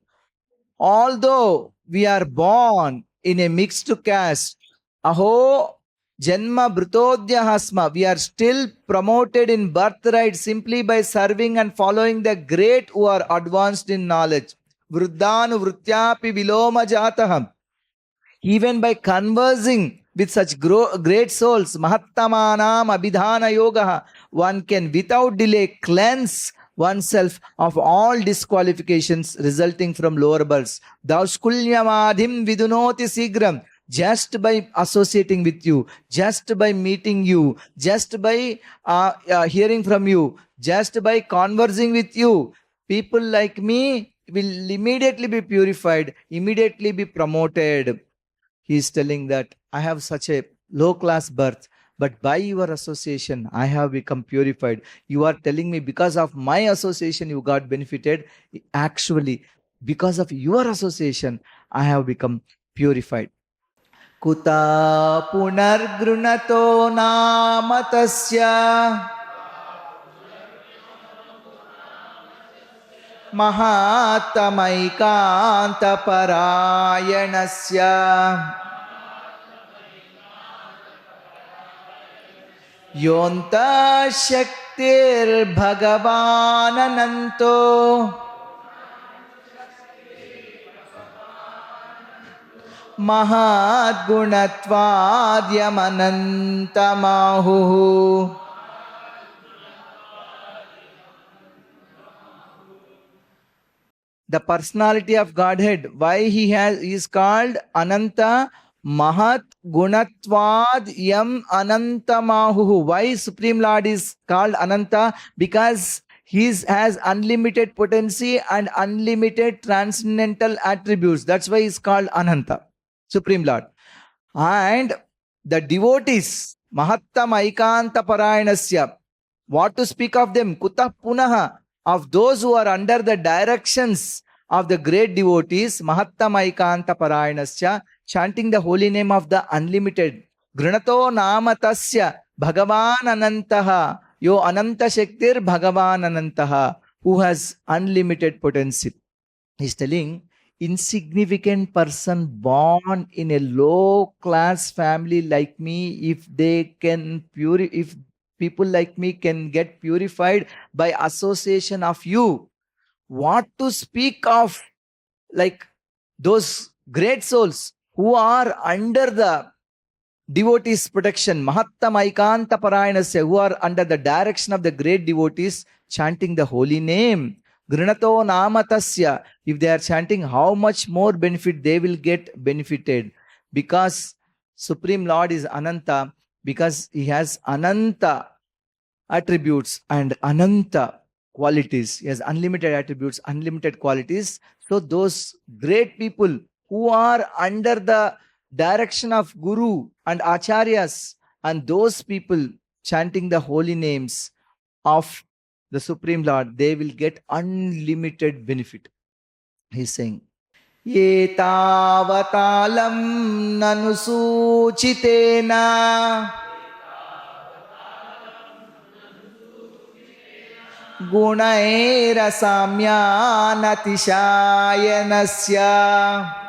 although we are born in a mixed caste, aho janma brutodhyahasma, we are still promoted in birthright simply by serving and following the great who are advanced in knowledge. Vruddhanu vrutyapi viloma jataham. Even by conversing with such great souls, mahattamanam abhidhana yoga, one can without delay cleanse oneself of all disqualifications resulting from lower births. Dauskulyamadhim vidunoti sigram. Just by associating with you, just by meeting you, just by hearing from you, just by conversing with you, people like me will immediately be purified, immediately be promoted. He is telling that I have such a low class birth, but by your association, I have become purified. You are telling me because of my association, you got benefited. Actually, because of your association, I have become purified. Kuta punargrunato namatasya mahatamaikanta parayanasya yonta shaktir bhagavanananto mahadgunatvadyamanantamahu. The personality of Godhead, why he is called Ananta Mahat Gunatvad Yam Anantamahu. Why Supreme Lord is called Ananta? Because he has unlimited potency and unlimited transcendental attributes. That's why he's called Ananta, Supreme Lord. And the devotees, Mahattam Aikanta Parayanasya. What to speak of them? Kutah Punaha. Of those who are under the directions of the great devotees, Mahattam Aikanta Parayanasya, chanting the holy name of the unlimited. Grinato Namatasya Bhagavan Anantaha. Yo Ananta Shaktir Bhagavan Anantaha. Who has unlimited potential. He's telling, insignificant person born in a low class family like me, if people like me can get purified by association of you, what to speak of like those great souls who are under the devotees' protection, Mahattam Aikanta Parayanasya, who are under the direction of the great devotees, chanting the holy name. Grinato Namatasya. If they are chanting, how much more benefit they will get benefited. Because Supreme Lord is Ananta, because He has Ananta attributes and Ananta qualities. He has unlimited attributes, unlimited qualities. So those great people who are under the direction of Guru and Acharyas, and those people chanting the holy names of the Supreme Lord, they will get unlimited benefit. He's saying, Yetavatalam nanusuchitena gunaira samyanatishayanasya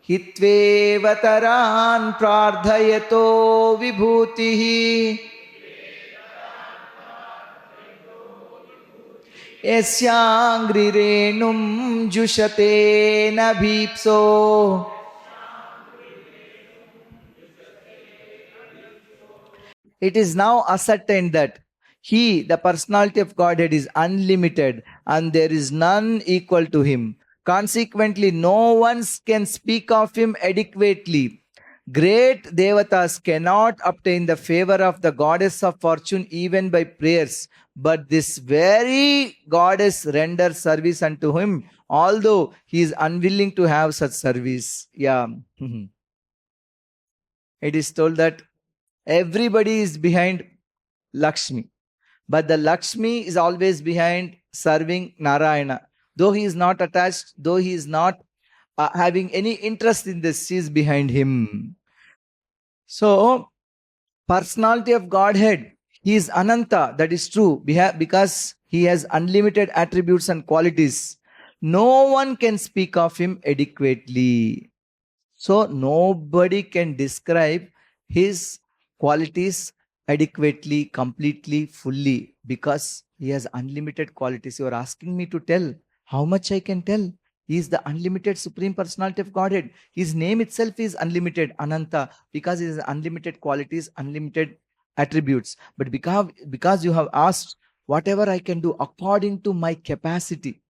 हित्वेवतरान् प्रार्थयतो विभूतिः यस्याङ्घ्रिरेणुं जुषते न भीप्सो. It is now ascertained that He, the personality of Godhead, is unlimited and there is none equal to Him. Consequently, no one can speak of Him adequately. Great devatas cannot obtain the favor of the goddess of fortune even by prayers, but this very goddess renders service unto Him, although He is unwilling to have such service. Yeah. It is told that everybody is behind Lakshmi, but the Lakshmi is always behind serving Narayana. Though he is not attached, though he is not having any interest in this, she is behind him. So, personality of Godhead, He is Ananta, that is true, because He has unlimited attributes and qualities. No one can speak of Him adequately. So, nobody can describe His qualities adequately, completely, fully, because He has unlimited qualities. You are asking me to tell. How much I can tell? He is the unlimited Supreme Personality of Godhead. His name itself is unlimited, Ananta, because He has unlimited qualities, unlimited attributes. But because you have asked, whatever I can do according to my capacity,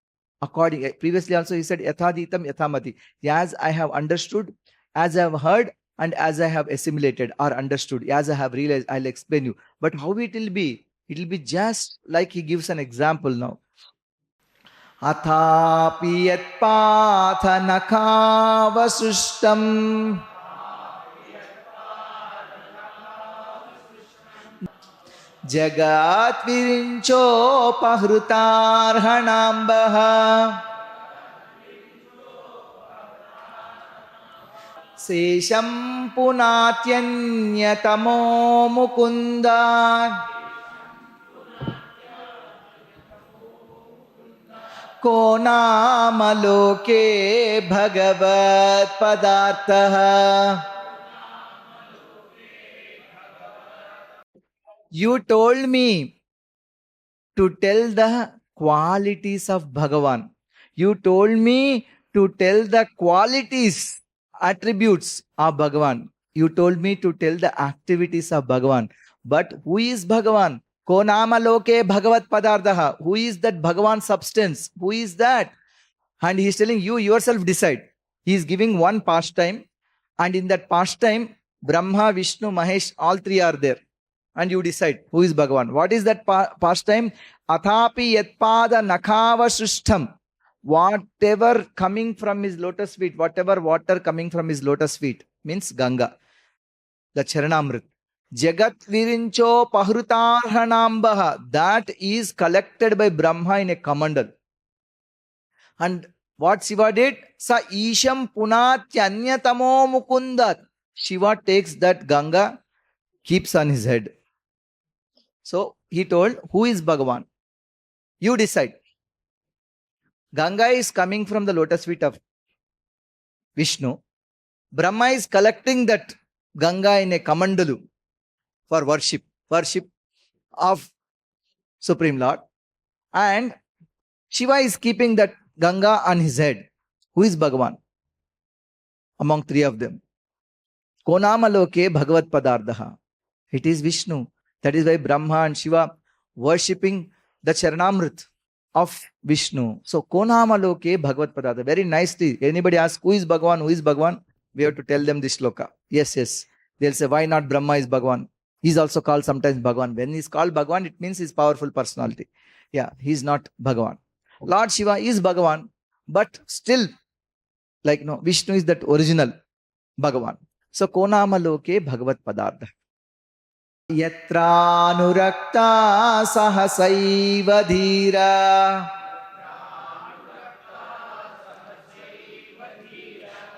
previously also He said, Yathaditam Yathamati. As I have understood, as I have heard, and as I have assimilated or understood, as I have realized, I'll explain you. But how it will be? It will be just like He gives an example now. Athapi yatpatha nakhavasrushtam jagat virinchopahrutaarhanambaha sesham punatyanyatamo mukunda ko namaloke bhagavat padartha. You told me to tell the qualities of Bhagavan. You told me to tell the qualities, attributes of Bhagavan. You told me to tell the activities of Bhagavan. But who is Bhagavan? Ko nama loke bhagavat padartha. Who is that Bhagavan substance? Who is that? And he is telling you yourself decide. He is giving one pastime, and in that pastime, Brahma, Vishnu, Mahesh, all three are there. And you decide who is Bhagavan. What is that pastime? Athapi yatpada nakhava srishtam. Whatever coming from His lotus feet, whatever water coming from His lotus feet, means Ganga, the Charanamrit. Jagat Virincho Pahrutarhanambaha, that is collected by Brahma in a kamandal. And what Shiva did? Sa Isham Punatyanyatamo Mukundat. Shiva takes that Ganga, keeps on his head. So he told, who is Bhagavan? You decide. Ganga is coming from the lotus feet of Vishnu. Brahma is collecting that Ganga in a kamandalu for worship of Supreme Lord. And Shiva is keeping that Ganga on his head. Who is Bhagavan? Among three of them. Konamaloke Bhagavat Padardaha. It is Vishnu. That is why Brahma and Shiva worshipping the Charanamrit of Vishnu. So Konamaloke Bhagavat Padardaha. Very nicely. Anybody ask who is Bhagavan? Who is Bhagavan? We have to tell them this shloka. Yes. They'll say, why not Brahma is Bhagavan? He's also called sometimes Bhagavan. When he's called Bhagavan, it means his powerful personality. Yeah, he's not Bhagavan. Lord Shiva is Bhagavan, but still, Vishnu is that original Bhagavan. So, Konamaloke Bhagavat Padartha. Yatra Nurakta Sahasaiva Dhira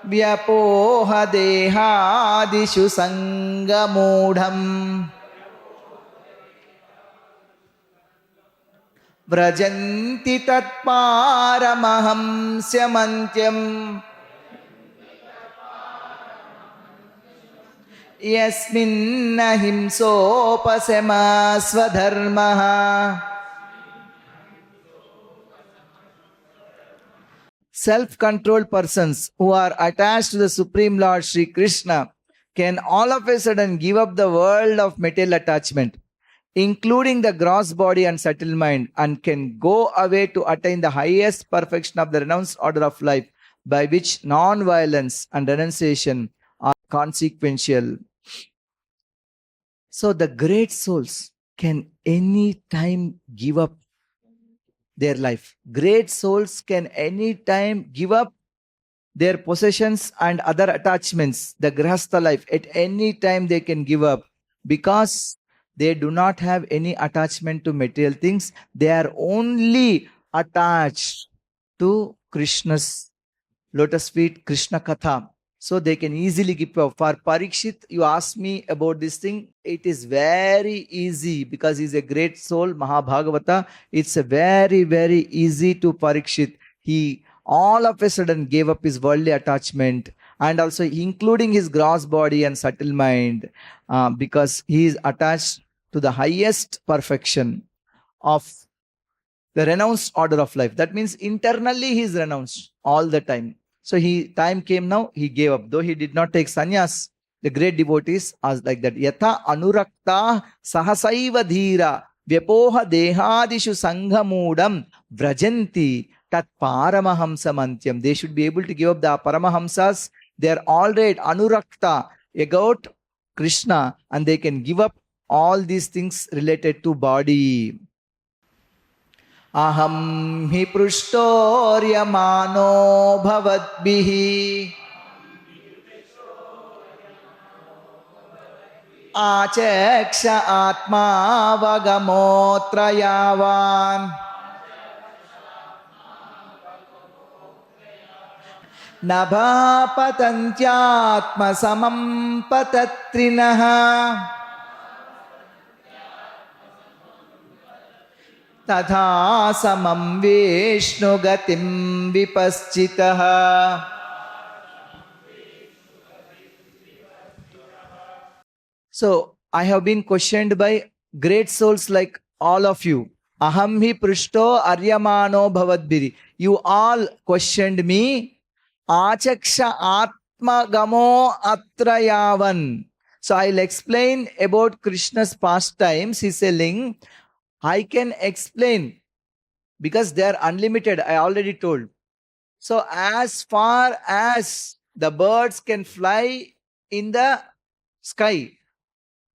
Vyapoha Dehadishu Sangamudham Vrajanti Tatparamaham Syamantyam Yasminna Himsopasema Swadharmaha. Self-controlled persons who are attached to the Supreme Lord Śrī Kṛṣṇa can all of a sudden give up the world of material attachment, including the gross body and subtle mind, and can go away to attain the highest perfection of the renounced order of life, by which non-violence and renunciation are consequential. So the great souls can any time give up their life. Great souls can any time give up their possessions and other attachments, the grahastha life. At any time they can give up, because they do not have any attachment to material things. They are only attached to Krishna's lotus feet, Kṛṣṇa-kathā. So they can easily give up. For Parīkṣit, you asked me about this thing. It is very easy, because he is a great soul, Mahabhagavata. It's a very, very easy to Parīkṣit. He all of a sudden gave up his worldly attachment, and also including his gross body and subtle mind, because he is attached to the highest perfection of the renounced order of life. That means internally he is renounced all the time. So time came now, he gave up. Though he did not take sannyas, the great devotees are like that. Yatha anurakta sahasaiva dhira vyapoha dehadishu sanghamudam vrajanti tat paramahamsa mantyam. They should be able to give up the paramahamsas. They are already anurakta about Krishna, and they can give up all these things related to body. Aham hi prishtoryamano bhavadbihi achaksha atma vagamotrayavan nabha patantyatma samam patatrinaha Tadha samam Vishnu gatim vipaschitaha. So, I have been questioned by great souls like all of you. Aham hi prishto aryamano bhavadbiri. You all questioned me. Achaksha atma gamo atrayavan. So, I'll explain about Krishna's pastimes. He's saying, I can explain, because they are unlimited, I already told. So as far as the birds can fly in the sky,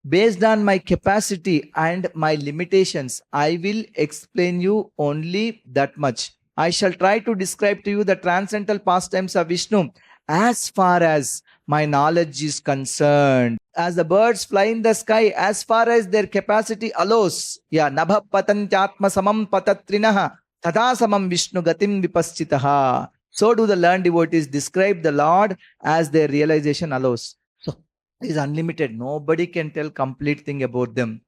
based on my capacity and my limitations, I will explain you only that much. I shall try to describe to you the transcendental pastimes of Vishnu as far as my knowledge is concerned. As the birds fly in the sky, as far as their capacity allows, nabha patantyatma samam patatrinaha tadha samam Vishnu gatim vipaschitaha. So do the learned devotees describe the Lord as their realization allows. So it is unlimited. Nobody can tell complete thing about them,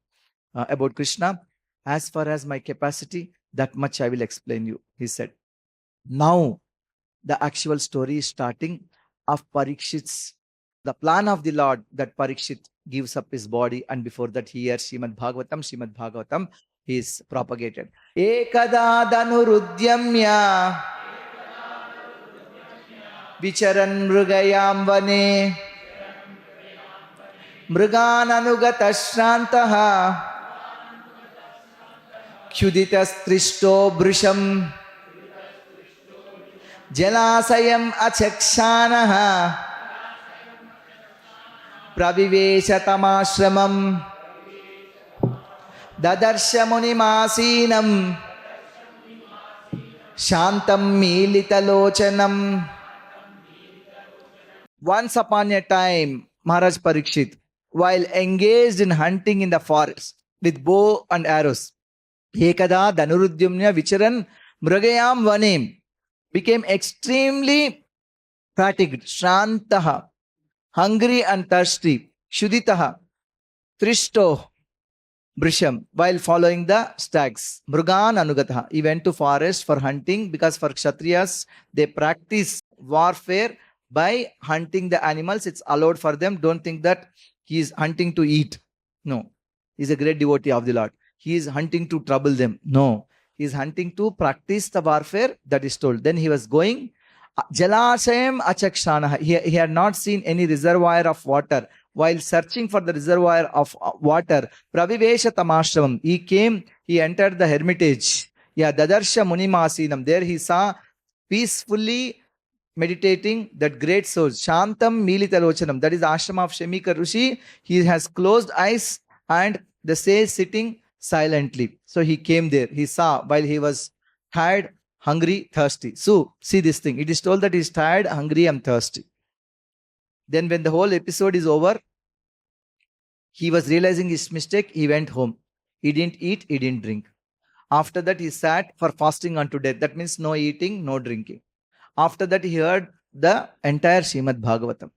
about Krishna. As far as my capacity, that much I will explain you, he said. Now, the actual story is starting of Parikshit's, the plan of the Lord that Parikshit gives up his body, and before that he hears Śrīmad Bhāgavatam is propagated. Ekada dhanurudyamya vicharan mrugayam vane mrugan anugata shrantaha Khyuditas trishto brusham jalasayam achakshanaha praviveshatamashramam dadarsha munimasinam shantam militalocanam. Once upon a time, Mahārāja Parīkṣit, while engaged in hunting in the forest with bow and arrows, Ekada dhanurudyamya vicharan mragayam vanem, became extremely fatigued, shrantaha, hungry and thirsty, shuditaha, trishto, brisham, while following the stags, mrugan anugataha. He went to forest for hunting, because for Kshatriyas, they practice warfare by hunting the animals. It's allowed for them. Don't think that he is hunting to eat. No. He is a great devotee of the Lord. He is hunting to trouble them. No. He is hunting to practice the warfare that is told. Then he was going. Jalasayam achakshana. He had not seen any reservoir of water. While searching for the reservoir of water, pravivesha tamashram, he entered the hermitage. Dadarsha munimasinam. There he saw peacefully meditating that great soul. Shantam militalocanam. That is the ashram of Śamīka Ṛṣi. He has closed eyes and the sage sitting silently. So he came there. He saw while he was tired, hungry, thirsty. So see this thing. It is told that he is tired, hungry and thirsty. Then when the whole episode is over, he was realizing his mistake. He went home. He didn't eat, he didn't drink. After that he sat for fasting unto death. That means no eating, no drinking. After that he heard the entire Śrīmad Bhāgavatam.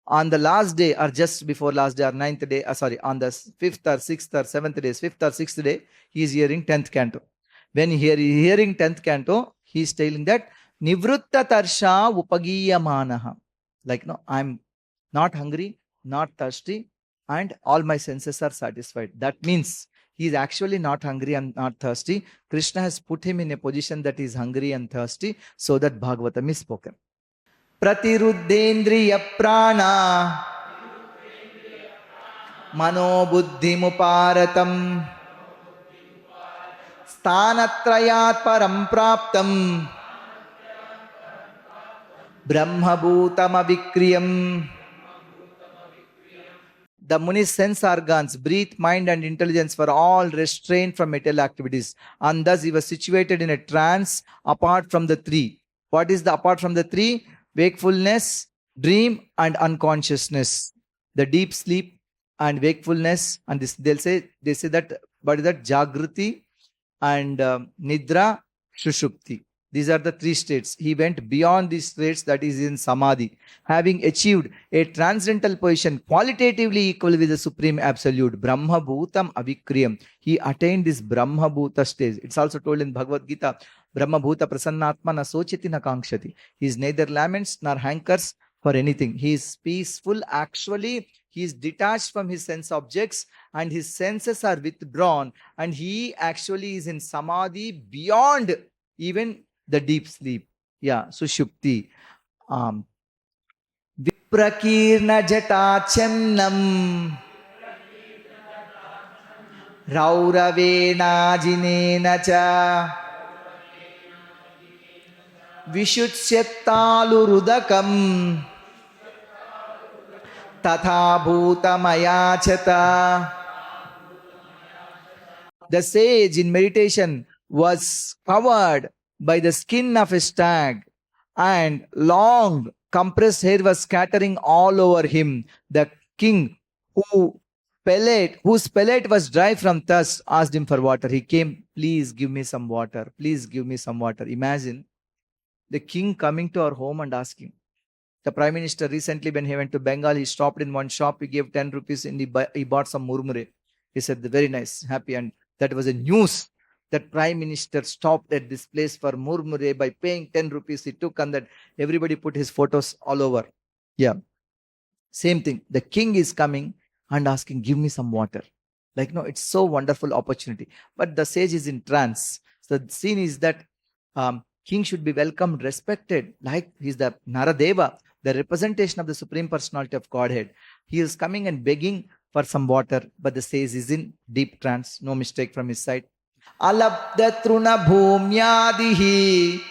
On the last day, or just before last day, or ninth day, on the 5th or 6th or 7th day, 5th or 6th day, he is hearing 10th canto. When he is hearing 10th canto, he is telling that Nivrutta tarsha upagiyamanaha. Like, no, I'm not hungry, not thirsty, and all my senses are satisfied. That means he is actually not hungry and not thirsty. Krishna has put him in a position that he is hungry and thirsty, so that Bhagavatam is spoken. Pratiruddhendriya prana mano buddhi muparatam sthanatrayat param praptam brahma bhutam avikriyam. The Muni's sense organs, breath, mind and intelligence were all restrained from material activities, and thus he was situated in a trance apart from the three. What is the apart from the three? Wakefulness, dream and unconsciousness. The deep sleep and wakefulness, and this they say that, but that Jagriti and Nidra, Shushupti. These are the three states. He went beyond these states, that is in Samadhi, having achieved a transcendental position qualitatively equal with the Supreme Absolute, Brahma Bhutam Avikriyam. He attained this Brahma Bhuta stage. It's also told in Bhagavad Gita, Brahma Bhuta Prasannatma na sochiti na kankshati. He is neither laments nor hankers for anything. He is peaceful. Actually, he is detached from his sense objects and his senses are withdrawn, and he actually is in Samadhi beyond even the deep sleep. Sushupti. Viprakirna jatachannam Rauravena jinena cha Vishutsyatalurudakam Tatha bhutamayachata. The sage in meditation was covered by the skin of a stag and longed compressed hair was scattering all over him. The king, whose palate was dry from thirst, asked him for water. He came, please give me some water. Please give me some water. Imagine the king coming to our home and asking. The Prime Minister recently, when he went to Bengal, he stopped in one shop. He gave 10 rupees and he bought some murmure. He said, very nice, happy. And that was a news that Prime Minister stopped at this place for murmure by paying 10 rupees. He took, and that everybody put his photos all over. Yeah. Same thing. The king is coming and asking, give me some water. Like, no, it's so wonderful opportunity. But the sage is in trance. So the scene is that king should be welcomed, respected, like he's the Naradeva, the representation of the Supreme Personality of Godhead. He is coming and begging for some water, but the sage is in deep trance. No mistake from his side. Alabda truna bhumyadihi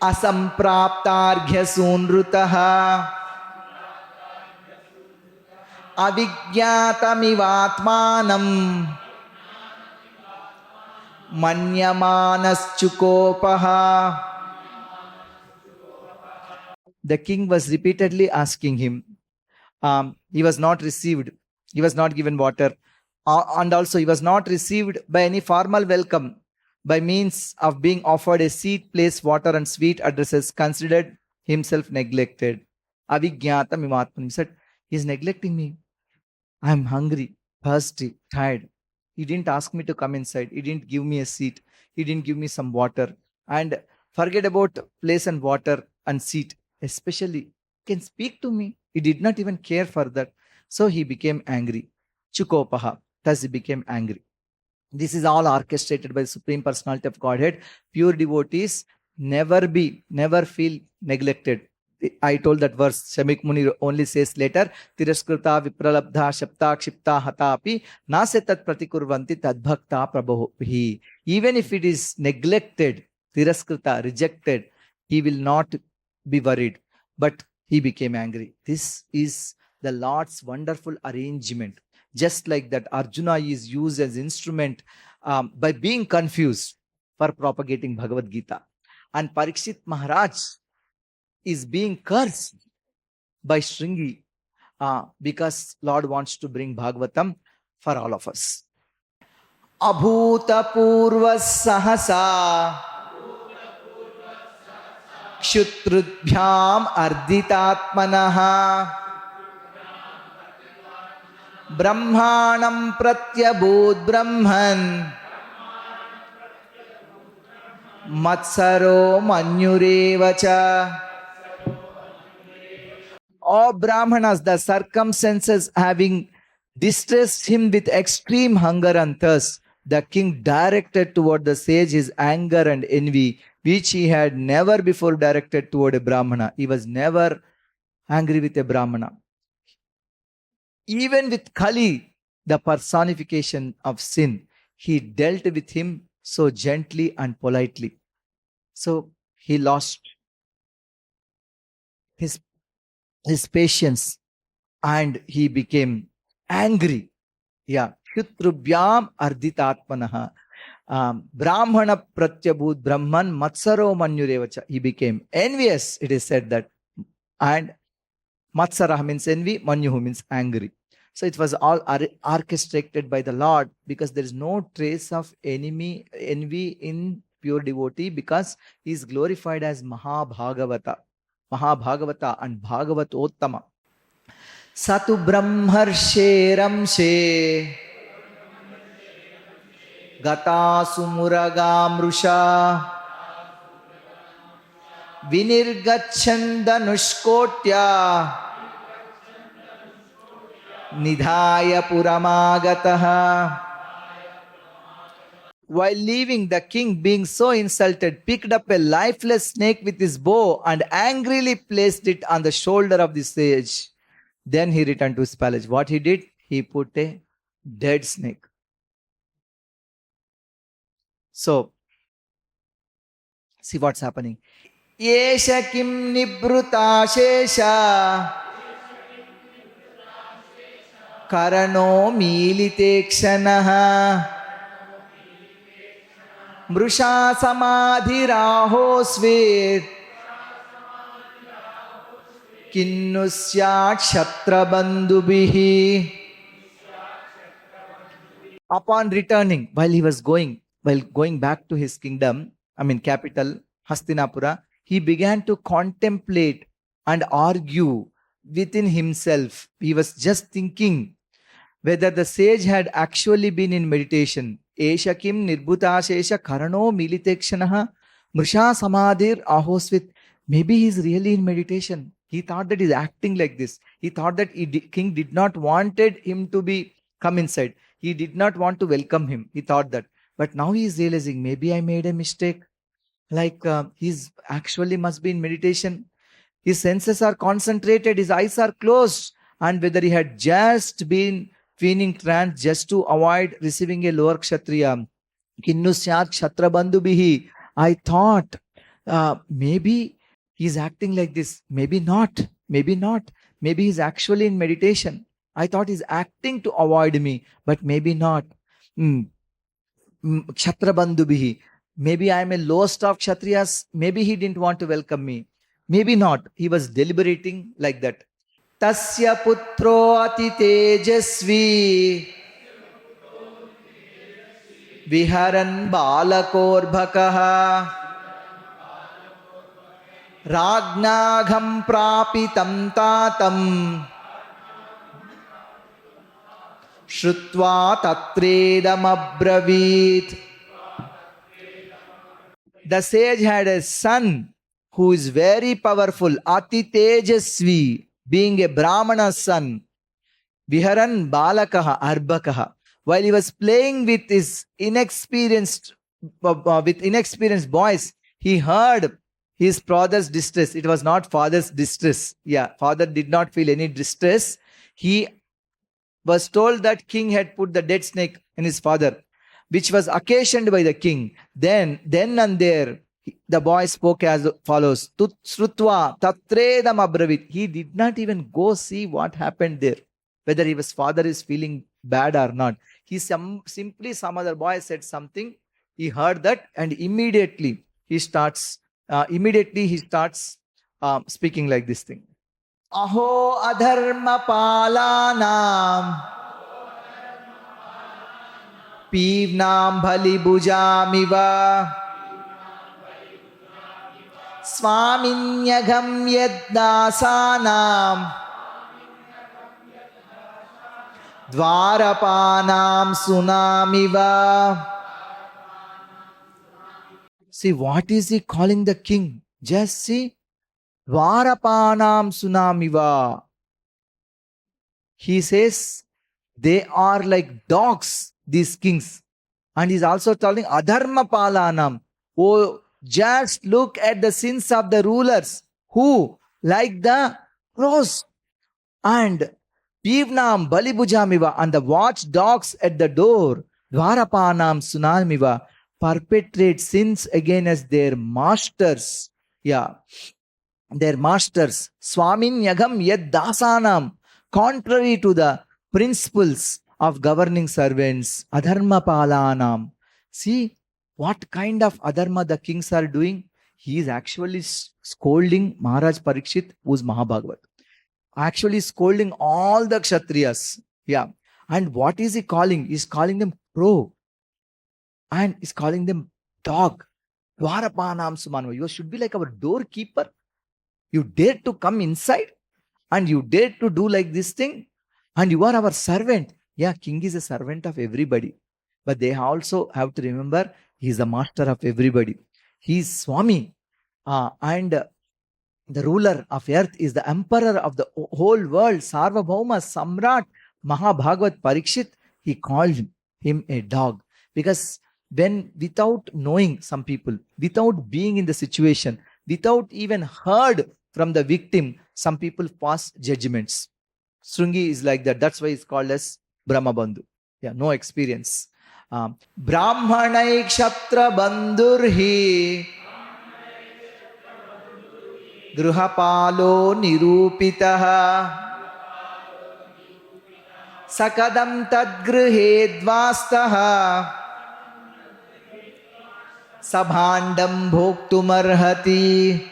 asampraptarghya sunrutaha avigyatamivatmanam Manyamanas-chukopaha. The king was repeatedly asking him. He was not received. He was not given water. And also he was not received by any formal welcome. By means of being offered a seat, place, water and sweet addresses, considered himself neglected. Avigyatam imatman. He said, he is neglecting me. I am hungry, thirsty, tired. He didn't ask me to come inside. He didn't give me a seat. He didn't give me some water. And forget about place and water and seat. Especially, can speak to me. He did not even care for that. So he became angry. Chukopaha. Thus he became angry. This is all orchestrated by the Supreme Personality of Godhead. Pure devotees never feel neglected. I told that verse. Shamik Muni only says later, Tiraskrita vipralabdha shapta kshipta hatapi nasetat pratikurvanti tadbhakta prabhuhi. Even if it is neglected, Tiraskrita, rejected, he will not be worried. But he became angry. This is the Lord's wonderful arrangement. Just like that, Arjuna is used as instrument by being confused for propagating Bhagavad Gita. And Parīkṣit Maharaj is being cursed by Śrīṅgi because Lord wants to bring Bhagavatam for all of us. Abhuta purva sahasa kshutrudbhyam arditatmanaha brahmāṇam pratyabhūt brahman matsaro manyurevacha. All Brahmanas, the circumstances having distressed him with extreme hunger and thirst, the king directed toward the sage his anger and envy, which he had never before directed toward a Brahmana. He was never angry with a Brahmana. Even with Kali, the personification of sin, he dealt with him so gently and politely. So he lost his patience and he became angry. Yeah. Shutrubhyam arditatmanaha. Brahmana pratyabhūt brahman matsaro manyurevacha. He became envious, it is said that. And matsara means envy, manyuhu means angry. So it was all orchestrated by the Lord, because there is no trace of envy in pure devotee, because he is glorified as Mahābhāgavata and Bhāgavatottama. Satu brahmarshe ramshe gata sumuragamrusha vinirgachandanushkotya nidhaya puramagataha. While leaving, the king, being so insulted, picked up a lifeless snake with his bow and angrily placed it on the shoulder of the sage. Then he returned to his palace. What he did? He put a dead snake. So, see what's happening. Yesha kim nibruta shesha karano milite kshanaha mrusha samadhiraho svir Kinnu syat kshatrabandhubihi. Upon returning, while going back to his kingdom, capital, Hastinapura, he began to contemplate and argue within himself. He was just thinking whether the sage had actually been in meditation. Esha kim nirbhutashesha karano militekshanaha mrisha samadhir ahosvit. Maybe he's really in meditation. He thought that he's acting like this. He thought that king did not wanted him to come inside. He did not want to welcome him. He thought that. But now he is realizing, maybe I made a mistake. He's actually must be in meditation. His senses are concentrated. His eyes are closed. And whether he had just been feigning trance just to avoid receiving a lower kshatriya. Kinnu syat kshatrabandhubihi. I thought maybe he's acting like this. Maybe not. Maybe not. Maybe he's actually in meditation. I thought he's acting to avoid me, but maybe not. Kshatrabandhubihi. Maybe I am a lowest of kshatriyas. Maybe he didn't want to welcome me. Maybe not. He was deliberating like that. Tasya putro ati tejasvi viharan balakorbhakaha ragnagham prapitam tatam Shrutva tatredam abravit. The sage had a son who is very powerful, Ati Tejasvi, being a Brahmana son. Viharan balakaha arbakaha. While he was playing with his inexperienced boys, he heard his father's distress. It was not father's distress. Father did not feel any distress. He was told that king had put the dead snake in his father, which was occasioned by the king. Then and there, the boy spoke as follows. Srutva tatredam abravit. He did not even go see what happened there, whether his father is feeling bad or not. Some other boy said something. He heard that, and immediately he starts speaking like this thing. Aho adharma palanam pivnam bhali bhujamiva swaminyagam yaddasanam dvarapanam sunamiva. See, what is he calling the king? Just see. Dvarapanam sunamiva. He says they are like dogs, these kings. And he's also telling adharma palanam. Oh, just look at the sins of the rulers who, like the crows, and pivnam balibujamiva, and the watchdogs at the door, dvarapanam sunamiva, perpetrate sins against their masters. Their masters. Swamin yagam yad dasanam, contrary to the principles of governing servants. Adharma palanam. See what kind of adharma the kings are doing. He is actually scolding Mahārāja Parīkṣit, who is Mahabhagavat. Actually scolding all the kshatriyas. And what is he calling? He's calling them crow. And he's calling them dog. Dvarapanam sumanva. You should be like our doorkeeper. You dare to come inside and you dare to do like this thing, and you are our servant. King is a servant of everybody, but they also have to remember he is the master of everybody. He is Swami, and the ruler of earth is the emperor of the whole world. Sarvabhauma Samrat Mahābhāgavad Parīkṣit, he called him a dog, because without knowing some people, without being in the situation, without even heard from the victim, some people pass judgments. Śrīṅgi is like that. That's why it's called as Brahma Bandhu. No experience. Brahmanai kshatra bandhurhi grihapalo nirupitaha sakadam tadgrihe dvastaha sabhandam bhoktumarhati.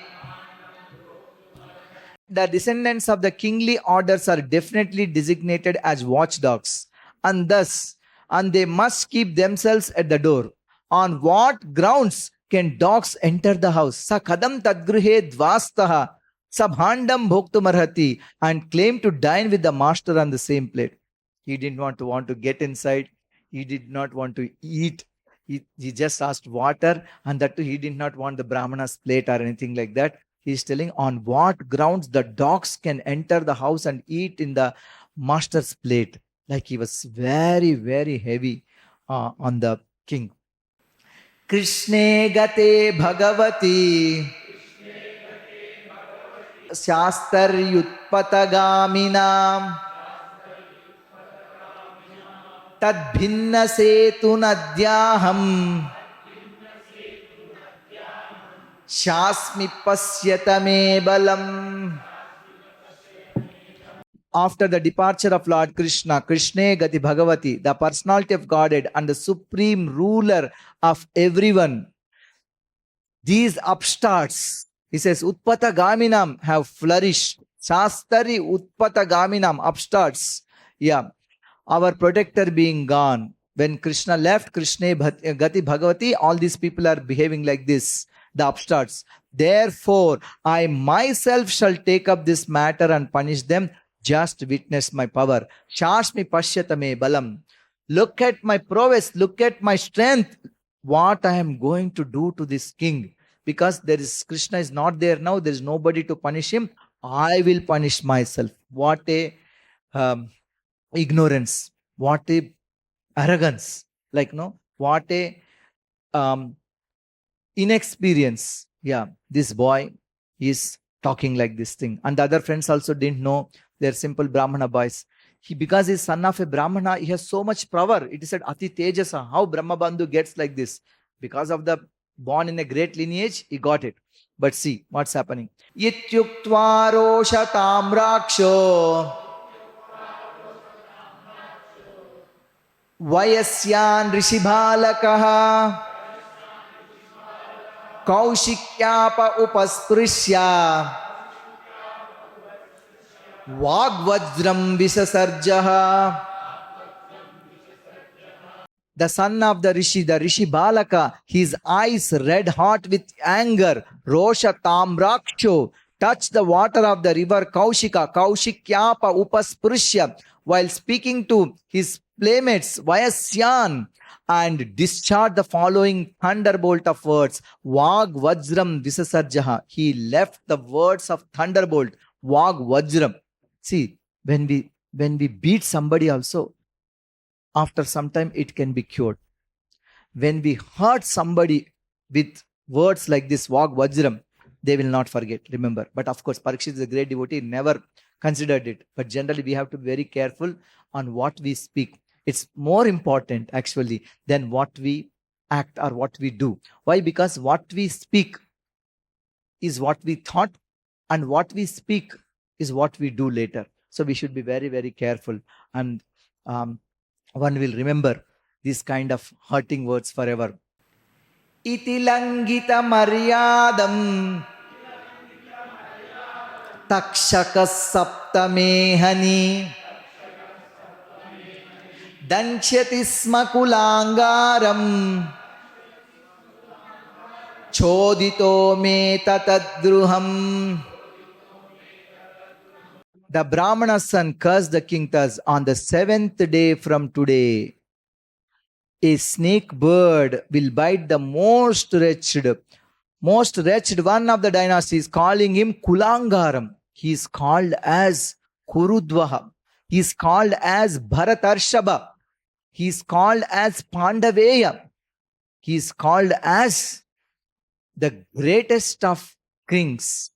The descendants of the kingly orders are definitely designated as watchdogs, and they must keep themselves at the door. On what grounds can dogs enter the house? Sa kadam tadgruhe dvastaha sabhandam bhoktumarhati, and claim to dine with the master on the same plate. He didn't want to get inside. He did not want to eat. He just asked water, and that too he did not want the Brahmana's plate or anything like that. He's telling on what grounds the dogs can enter the house and eat in the master's plate. Like he was very, very heavy on the king. Kṛṣṇa-kathā bhagavati śāstaryutpatagaminam tad bhinna setu nadyaham Shasmi pasyatame balam. After the departure of Lord Krishna, Kṛṣṇa-kathā Bhagavati, the personality of Godhead and the supreme ruler of everyone, these upstarts, he says, Utpatagaminam have flourished. Shastari Utpatagaminam, upstarts. Yeah, our protector being gone. When Krishna left, Kṛṣṇa-kathā Bhagavati, all these people are behaving like this. The upstarts. Therefore, I myself shall take up this matter and punish them. Just witness my power. Shashmi pashyatame balam. Look at my prowess. Look at my strength. What I am going to do to this king. Because Krishna is not there now. There is nobody to punish him. I will punish myself. What a ignorance. What a arrogance. What a inexperience. Yeah, this boy is talking like this thing. And the other friends also didn't know. They're simple Brāhmaṇa boys. Because he's son of a Brahmana, he has so much power. It is said, Ati Tejasa. How Brahma Bandhu gets like this? Because of the born in a great lineage, he got it. But see what's happening. Ityuktva roshatam raksho vayasyan rishibhalakaha Kaušikyāpa upasprisya Vāgvajram visasarjaha. The son of the Rishi Balaka, his eyes red hot with anger, Rosha Tamraksho, touched the water of the river Kaushika, Kaušikyāpa upasprisya, while speaking to his playmates, Vayasyan, and discharged the following thunderbolt of words. Vag Vajram Visasarjaha. He left the words of thunderbolt. Vag Vajram. See, when we beat somebody also, after some time it can be cured. When we hurt somebody with words like this, Vag Vajram, they will not forget. Remember. But of course, Parīkṣit is a great devotee, never considered it. But generally, we have to be very careful on what we speak. It's more important actually than what we act or what we do. Why? Because what we speak is what we thought, and what we speak is what we do later. So we should be very, very careful. And one will remember these kind of hurting words forever. Itilangita maryadam Takṣaka saptamehani Danchyati sma kulangaram Chodito me tatadruham. The Brahmana's son cursed the king thus, on the 7th day from today, a snake bird will bite the most wretched one of the dynasties, calling him Kulangaram. He is called as Kurudvaha. He is called as Bharatarshaba. He is called as Pandaveya. He is called as the greatest of kings.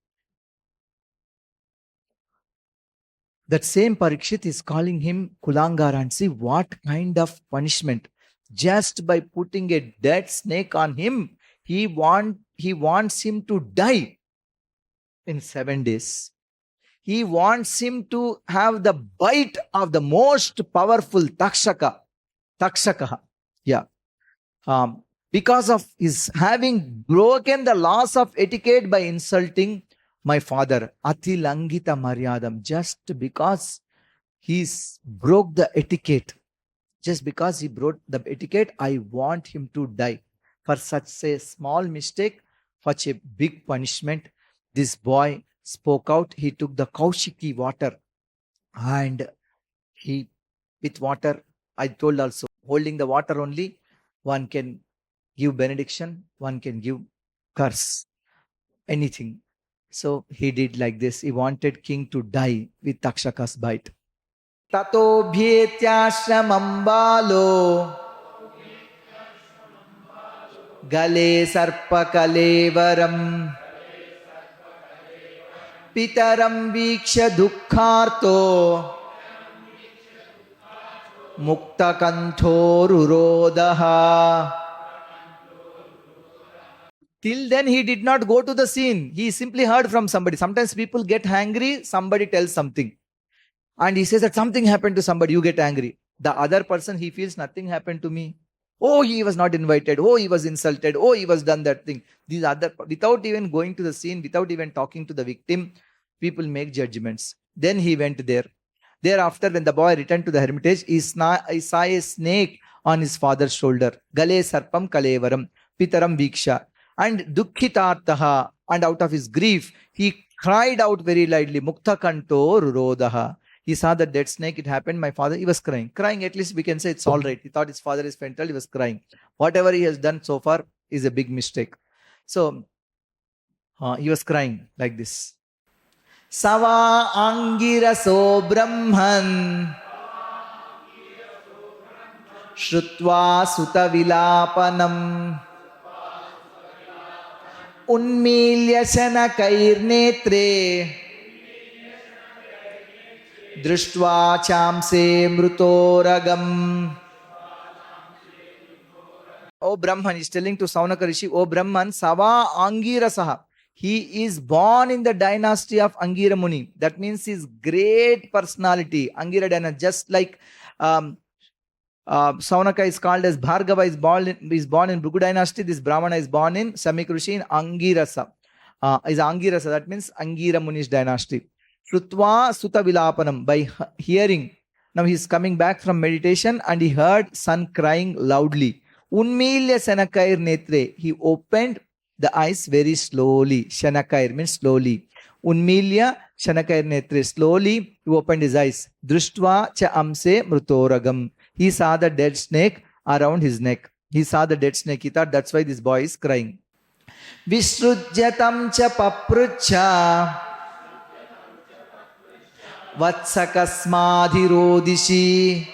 That same Parīkṣit is calling him Kulangara, and see what kind of punishment. Just by putting a dead snake on him, he wants him to die in 7 days. He wants him to have the bite of the most powerful Takṣaka. Yeah. Because of his having broken the laws of etiquette by insulting my father, atilangita maryadam, just because he broke the etiquette. Just because he broke the etiquette, I want him to die. For such a small mistake, such a big punishment, this boy spoke out. He took the Kaushiki water and he, with water, I told also, holding the water only, one can give benediction, one can give curse, anything. So he did like this. He wanted king to die with Takshaka's bite. Tato bhyetyashramam balo gale sarpa kalevaram pitaram viksha dukkharto mukta kanto rurodaha. Till then he did not go to the scene. He simply heard from somebody. Sometimes people get angry, somebody tells something. And he says that something happened to somebody, you get angry. The other person, he feels nothing happened to me. Oh, he was not invited. Oh, he was insulted. Oh, he was done that thing. These other, without even going to the scene, without even talking to the victim, people make judgments. Then he went there. Thereafter, when the boy returned to the hermitage, he saw a snake on his father's shoulder. Gale sarpam kalevaram pitaram viksha. And dukkhitartaha, and out of his grief, he cried out very loudly, mukta kanto rurodaha. He saw the dead snake, it happened, my father, he was crying. Crying, at least we can say it's all right. He thought his father is fainted, he was crying. Whatever he has done so far is a big mistake. So, he was crying like this. Sava angiraso brahman shrutva suta vilapanam unmilya shanakairnetre drishtva chamse mrutoragam. O Brahman, is telling to Śamīka Ṛṣi, O Brahman, Sava Angirasaha. He is born in the dynasty of Angira Muni. That means his great personality, Angira dynasty, just like Śamīka is called as Bhargava, is born in Bhrigu dynasty. This Brahmana is born in Śamīka Ṛṣi in Angirasa. Is Angirasa, that means Angira Muni's dynasty. Shrutva Suta Vilapanam, by hearing. Now he is coming back from meditation and he heard son crying loudly. Unmilya Shanakair Netre, he opened the eyes very slowly. Shanakair means slowly. Unmilya Shanakair Netre, slowly he opened his eyes. Drishtva cha amse mrutoragam, he saw the dead snake around his neck. He saw the dead snake. He thought that's why this boy is crying. Vishrujyatam cha paprucha vatsakasmadhirodishi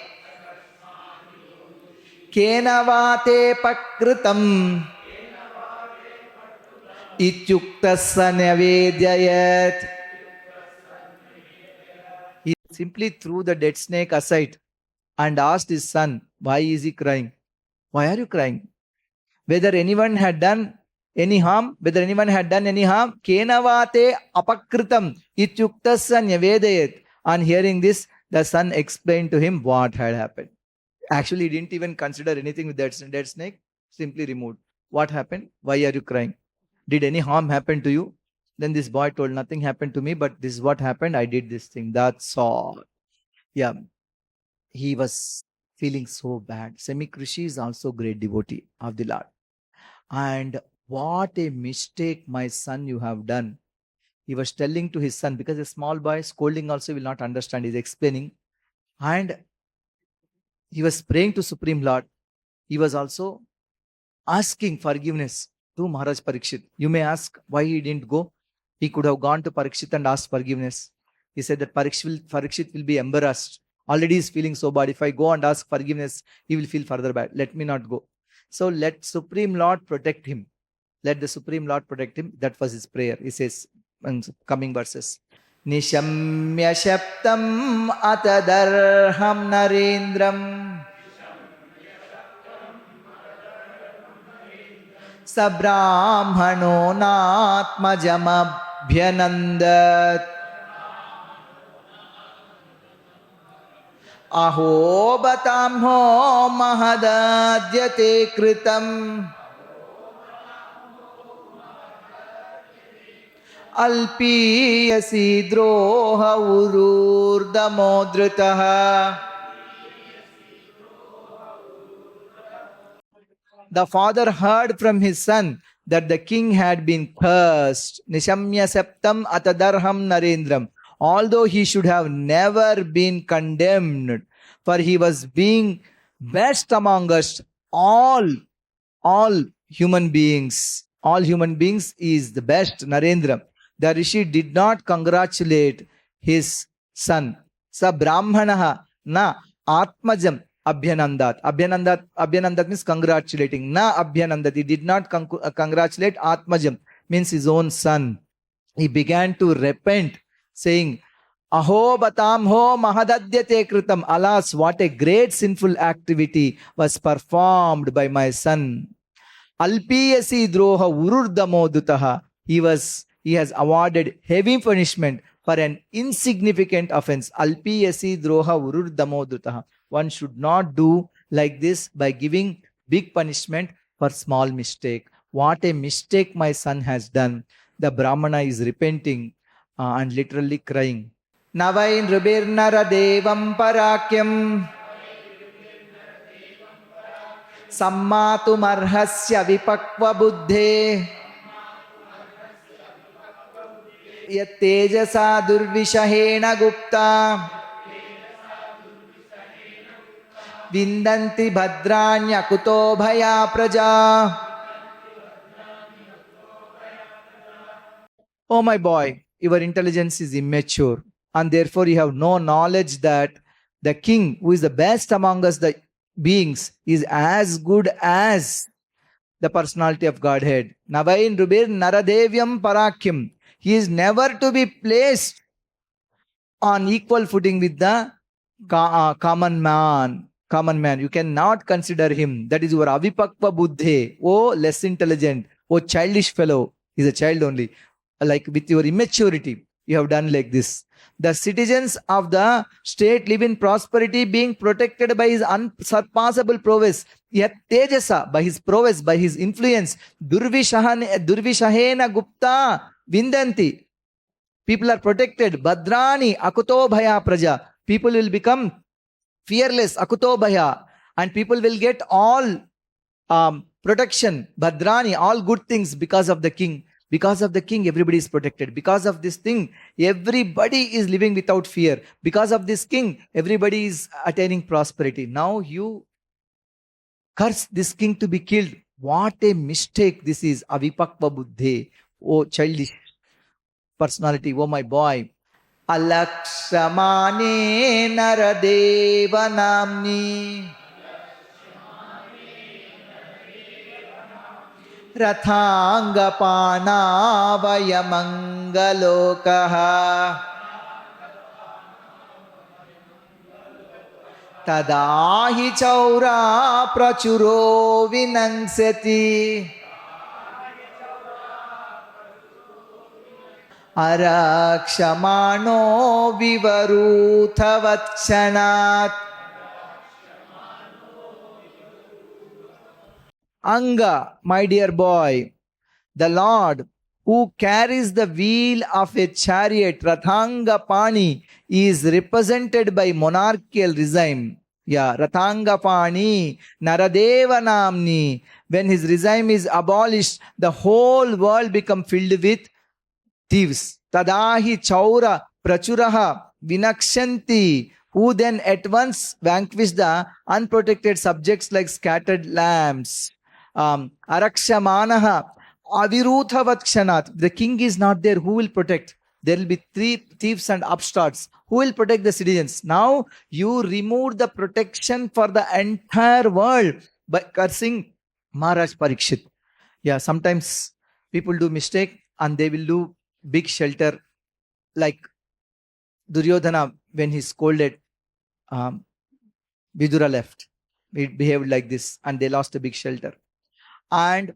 kenavate pakritam ityuktasa navedyayat. He simply threw the dead snake aside and asked his son, why is he crying? Why are you crying? Whether anyone had done any harm, kenavate apakritam ityuktasa navedayat. On hearing this, the son explained to him what had happened. Actually, he didn't even consider anything with that dead snake, simply removed. What happened? Why are you crying? Did any harm happen to you? Then this boy told, nothing happened to me, but this is what happened. I did this thing. That's all. Yeah. He was feeling so bad. Śamīka Ṛṣi is also great devotee of the Lord. And what a mistake, my son, you have done. He was telling to his son, because a small boy scolding also will not understand. He is explaining. And he was praying to Supreme Lord. He was also asking forgiveness to Mahārāja Parīkṣit. You may ask why he didn't go. He could have gone to Parīkṣit and asked forgiveness. He said that Parīkṣit will be embarrassed. Already he is feeling so bad. If I go and ask forgiveness, he will feel further bad. Let me not go. So let Supreme Lord protect him. Let the Supreme Lord protect him. That was his prayer. He says in coming verses. Nishamya shaptam atadarham narendram sabrahmano natmajamabhyanandat aho batam ho mahadadyate kritam Alpiyasi droha ururdamodritaha. The father heard from his son that the king had been cursed. Nishamya septam atadarham narendram. Although he should have never been condemned, for he was being best among us all human beings. All human beings is the best, Narendra. The Rishi did not congratulate his son. Sa Brahmanaha na Atmajam Abhyanandat. Abhyanandat means congratulating. Na Abhyanandat. He did not congratulate Atmajam, means his own son. He began to repent, saying, Aho batam ho mahadadyate kritam. Alas, what a great sinful activity was performed by my son. Alpiyasi droha ururdamodutaha. He has awarded heavy punishment for an insignificant offense. Alpiyasi droha ururdamodutaha. One should not do like this by giving big punishment for small mistake. What a mistake my son has done. The Brahmana is repenting and literally crying. Navain rubirnara devam parakyam sammatu marhasya vipakva buddhe yat tejasa durvishahena gupta vindanti bhadranya kuto bhaya praja. Oh my boy, your intelligence is immature, and therefore you have no knowledge that the king, who is the best among us, the beings, is as good as the personality of Godhead. Navain Rubir Naradevyam Parakyam. He is never to be placed on equal footing with the common man. You cannot consider him. That is your avipakva buddhe. Oh, less intelligent. Oh, childish fellow. He is a child only. Like with your immaturity, you have done like this. The citizens of the state live in prosperity, being protected by his unsurpassable prowess. Yet tejasa, by his prowess, by his influence, durvishahena gupta vindanti. People are protected. Bhadrani akuto bhaya praja. People will become fearless, akuto bhaya. And people will get all protection, Bhadrani, all good things because of the king. Because of the king, everybody is protected. Because of this thing, everybody is living without fear. Because of this king, everybody is attaining prosperity. Now you curse this king to be killed. What a mistake this is. Avipakva buddhe. Oh, childish personality. Oh, my boy. Alakshamane naradeva namni rathāṅgapānāvayamangalokaha tadāhi chaurā prachuro vinansyati arakshamano vivarūthavatsanāt. Anga, my dear boy, the Lord who carries the wheel of a chariot, Rathāṅgapāni, is represented by monarchical regime. Yeah, Rathāṅgapāni, Naradeva Namni. When his regime is abolished, the whole world becomes filled with thieves. Tadahi chaura prachuraha vinakshanti, who then at once vanquish the unprotected subjects like scattered lambs. Arakshamanaha aviruthavatkshanat. The king is not there. Who will protect? There will be three thieves and upstarts. Who will protect the citizens? Now you remove the protection for the entire world by cursing Mahārāja Parīkṣit. Yeah, sometimes people do mistake and they will do big shelter, like Duryodhana when he scolded Vidura left. He behaved like this and they lost a big shelter. And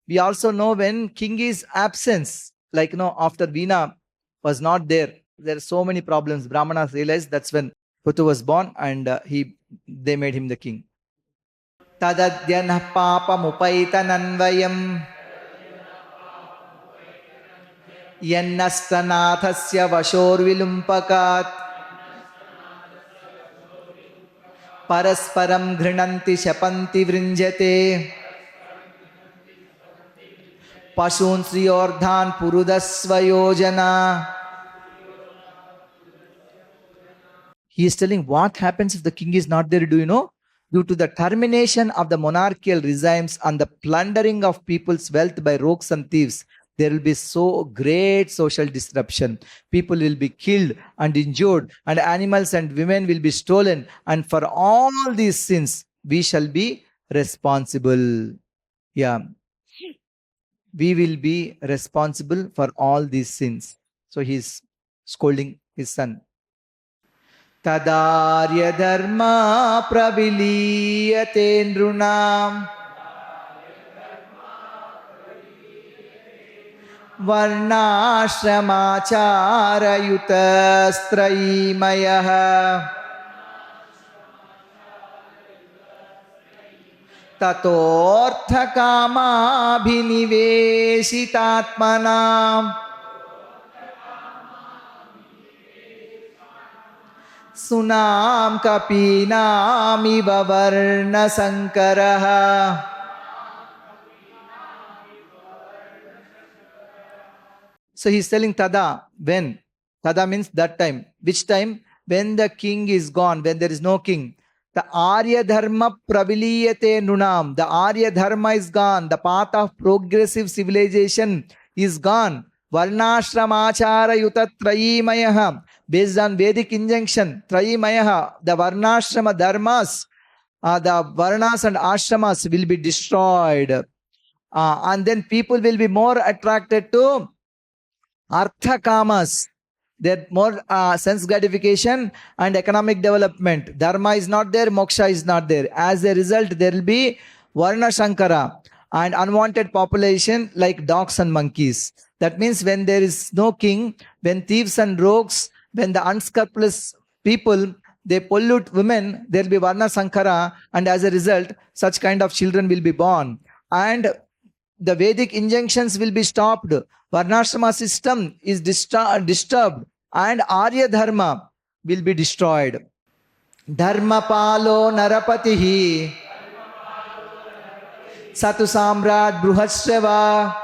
we also know when king is absent, like after Veena was not there, there are so many problems. Brahmanas realized that's when Puthu was born and they made him the king. Tadadyanah pāpam upaitananvayam Yannastanathasya vashorvilumpakat Parasparam ghrinanti shapanti vrinjate Pashun sriyordhan purudasvayojana. He is telling what happens if the king is not there. Do you know? Due to the termination of the monarchical regimes and the plundering of people's wealth by rogues and thieves, there will be so great social disruption. People will be killed and injured, and animals and women will be stolen. And for all these sins, we shall be responsible. Yeah. We will be responsible for all these sins. So he is scolding his son. Tadarya dharma praviliyate nrunam varnashramachara yutastrayimaya tatortha bhinivesitatmanam sunam kapinam iva varna sankaraha. So he's telling Tada, when? Tada means that time. Which time? When the king is gone, when there is no king. The Arya Dharma praviliyate nunam. The Arya Dharma is gone. The path of progressive civilization is gone. Varnashramachara yuta trayimayaha. Based on Vedic injunction, trayimayaha, the varnashrama dharmas, the varnas and ashramas will be destroyed. And then people will be more attracted to artha kamas. They're more sense gratification and economic development. Dharma is not there, moksha is not there. As a result, there will be varna shankara and unwanted population like dogs and monkeys. That means when there is no king, when thieves and rogues, when the unscrupulous people, they pollute women, there will be varna sankara, and as a result, such kind of children will be born. And the Vedic injunctions will be stopped. Varnashrama system is disturbed, and Arya Dharma will be destroyed. Dharma palo narapatihi satu samrat bruhashrava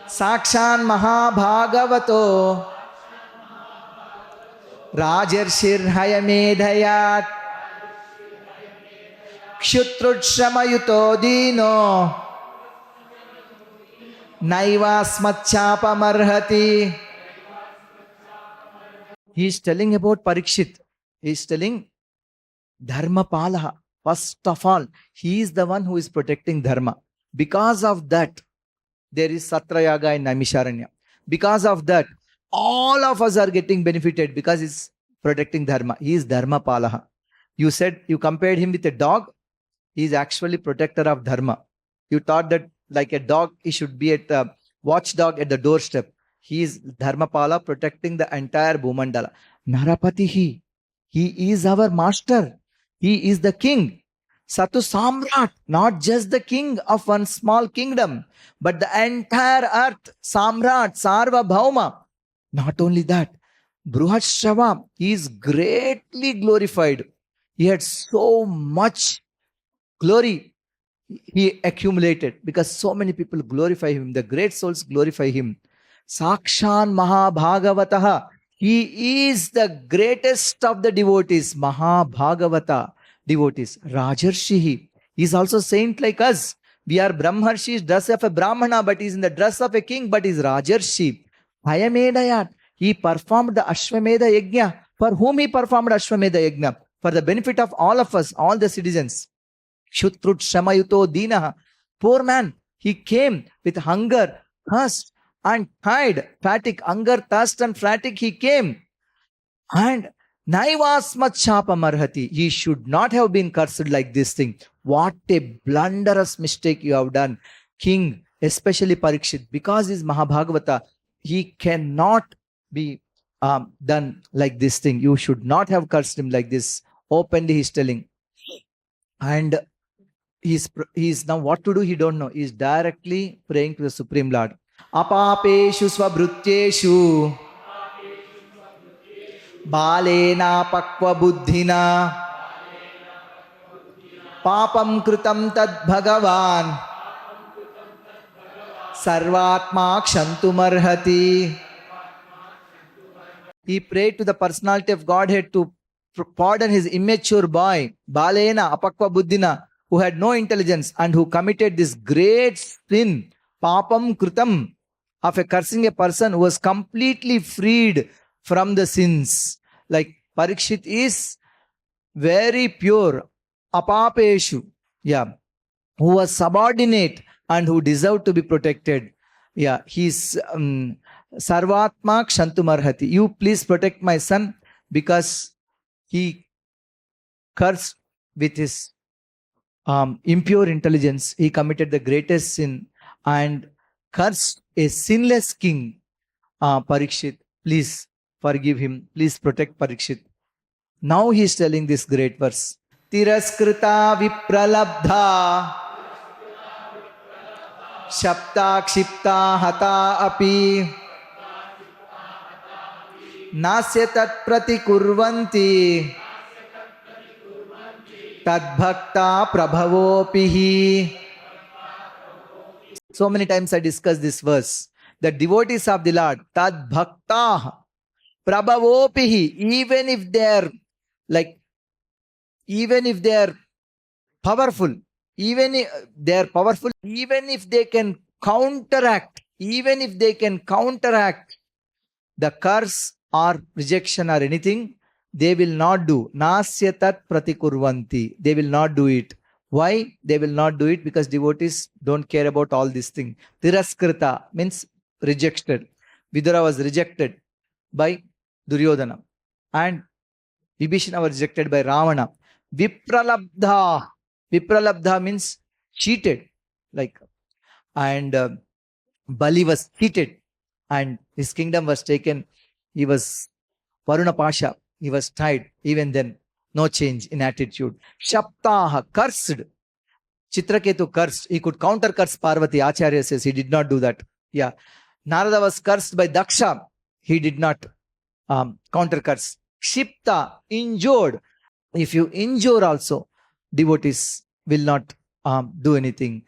sakshan mahabhagavato Rajarshir hayamedhayat kshutrudshramayuto dino naivasmachapamarhati. He is telling about Parīkṣit. He is telling Dharma Palaha. First of all, he is the one who is protecting Dharma. Because of that, there is Satrayaga in Naimisharanya. Because of that, all of us are getting benefited because he's protecting Dharma. He is Dharma Palaha. You said, you compared him with a dog. He is actually protector of Dharma. You thought that like a dog, he should be at a watchdog at the doorstep. He is Dharmapala, protecting the entire Bhumandala. Narapatihi, he is our master. He is the king. Satu Samrat, not just the king of one small kingdom, but the entire earth. Samrat, Sarva Bhauma. Not only that, Bruhashrava, he is greatly glorified. He had so much glory he accumulated because so many people glorify him. The great souls glorify him. Sakshan Mahabhagavataha. He is the greatest of the devotees. Mahabhagavata devotees. Rajarshihi. He is also saint like us. We are Brahmarshis, dress of a Brahmana, but he is in the dress of a king, but he is Rajarshi. Hayamedayat. He performed the Ashwamedha Yajna. For whom he performed Ashwamedha Yajna? For the benefit of all of us, all the citizens. Kshutrut Shamayuto Dinaha. Poor man, he came with hunger, thirst, and tired, fatigue, hunger, thirst, and fatigue. He came. And Naivasmachapa Marhati. He should not have been cursed like this thing. What a blunderous mistake you have done. King, especially Parīkṣit, because he is Mahabhagavata, he cannot be done like this thing. You should not have cursed him like this. Openly he is telling. And he is now what to do, he don't know. He is directly praying to the Supreme Lord. apāpeshu svabhrutyeshu balena pakva buddhina papam kritam tad bhagavan sarvatma kshantumarhati. He prayed to the personality of Godhead to pardon his immature boy, Balena Apakva Buddhina, who had no intelligence and who committed this great sin, Papam Kritam, of cursing a person who was completely freed from the sins. Like Parikshit is very pure, Apapeshu, who was subordinate and who deserved to be protected. He's Sarvatma Kshantumarhati. You please protect my son because he cursed with his impure intelligence. He committed the greatest sin and cursed a sinless king, Parikshit. Please forgive him. Please protect Parikshit. Now he is telling this great verse. Tiraskrita vipralabdha shapta kshipta hata api nasya tat pratikurvanti tadbhakta prabhavopihi. So many times I discuss this verse. The devotees of the Lord, tadbhakta prabhavopihi, even if they are powerful, even if they can counteract the curse or rejection or anything, they will not do. Nasyatat pratikurvanti. They will not do it. Why? They will not do it because devotees don't care about all these things. Tiraskrita means rejected. Vidura was rejected by Duryodhana. And Vibhishana was rejected by Ravana. Vipralabdha. Vipralabdha means cheated. And Bali was cheated. And his kingdom was taken. He was Varuna Pasha. He was tied. Even then, no change in attitude. Shaptaha, cursed. Chitraketu cursed. He could counter curse Parvati. Acharya says he did not do that. Narada was cursed by Daksha. He did not counter curse. Kshipta, injured. If you injure also, devotees will not do anything.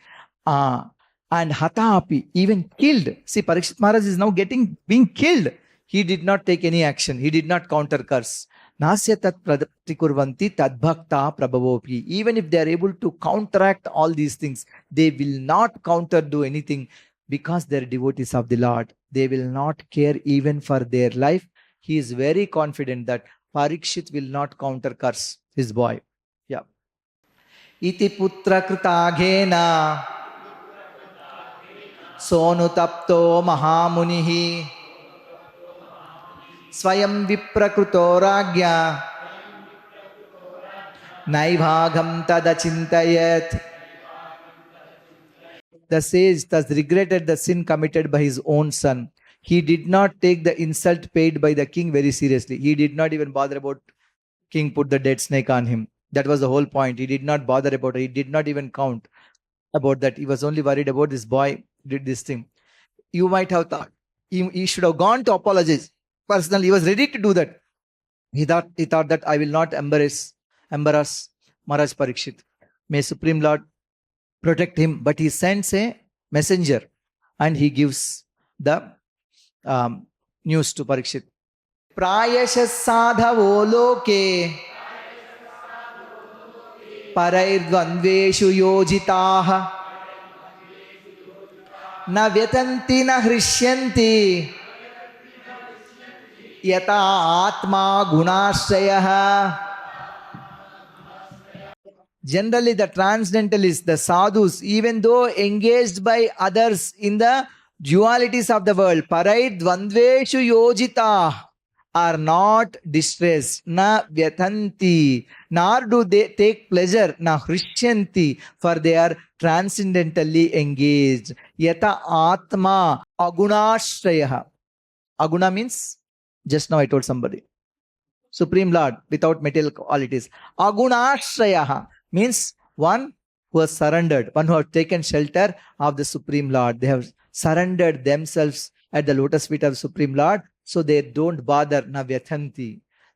And Hatapi, even killed. See, Parikshit Maharaj is now being killed. He did not take any action. He did not counter curse. Nasya tat pratikurvanti tadbhakta prabhavopi. Even if they are able to counteract all these things, they will not do anything because they are devotees of the Lord. They will not care even for their life. He is very confident that Parikshit will not counter curse his boy. Iti putra kritaghena sonutapto mahamunihi swayam viprakrito ragya naibhagam tadachintayat. The sage thus regretted the sin committed by his own son. He did not take the insult paid by the king very seriously. He did not even bother about king put the dead snake on him. That was the whole point. He did not bother about it. He did not even count about that. He was only worried about this boy did this thing. You might have thought he should have gone to apologize. Personally, he was ready to do that. He thought that I will not embarrass Mahārāja Parīkṣit. May Supreme Lord protect him. But he sends a messenger and he gives the news to Parikshit. Prayashas sadhavo loke parairvandveshu yojitaha na vyatanti na hrishyanti yata atma gunashrayah. Generally, the transcendentalists, the sadhus, even though engaged by others in the dualities of the world, paraidvandveshu yojita, are not distressed, na vyatanti, nor do they take pleasure, na hrishyanti, for they are transcendentally engaged. Yata atma agunashrayah. Aguna means, just now I told somebody, Supreme Lord without material qualities. Agunashrayah means one who has surrendered, one who has taken shelter of the Supreme Lord. They have surrendered themselves at the lotus feet of Supreme Lord, so they don't bother, na vyathanti.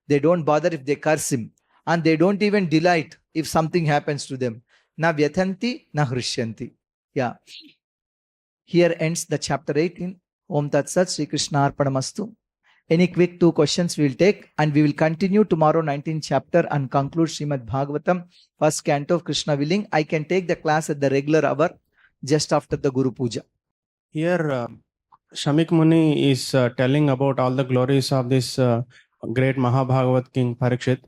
They don't bother if they curse him, and they don't even delight if something happens to them. Na vyathanti, na hrishyanti. Yeah. Here ends the chapter 18. Om Tat Sat, Śrī Kṛṣṇa Arpanamastu. Any quick 2 questions we will take, and we will continue tomorrow 19th chapter and conclude Śrīmad Bhāgavatam, first canto of Krishna willing. I can take the class at the regular hour just after the Guru Puja. Here, Shamik Muni is telling about all the glories of this great Mahabhagavat King Parīkṣit,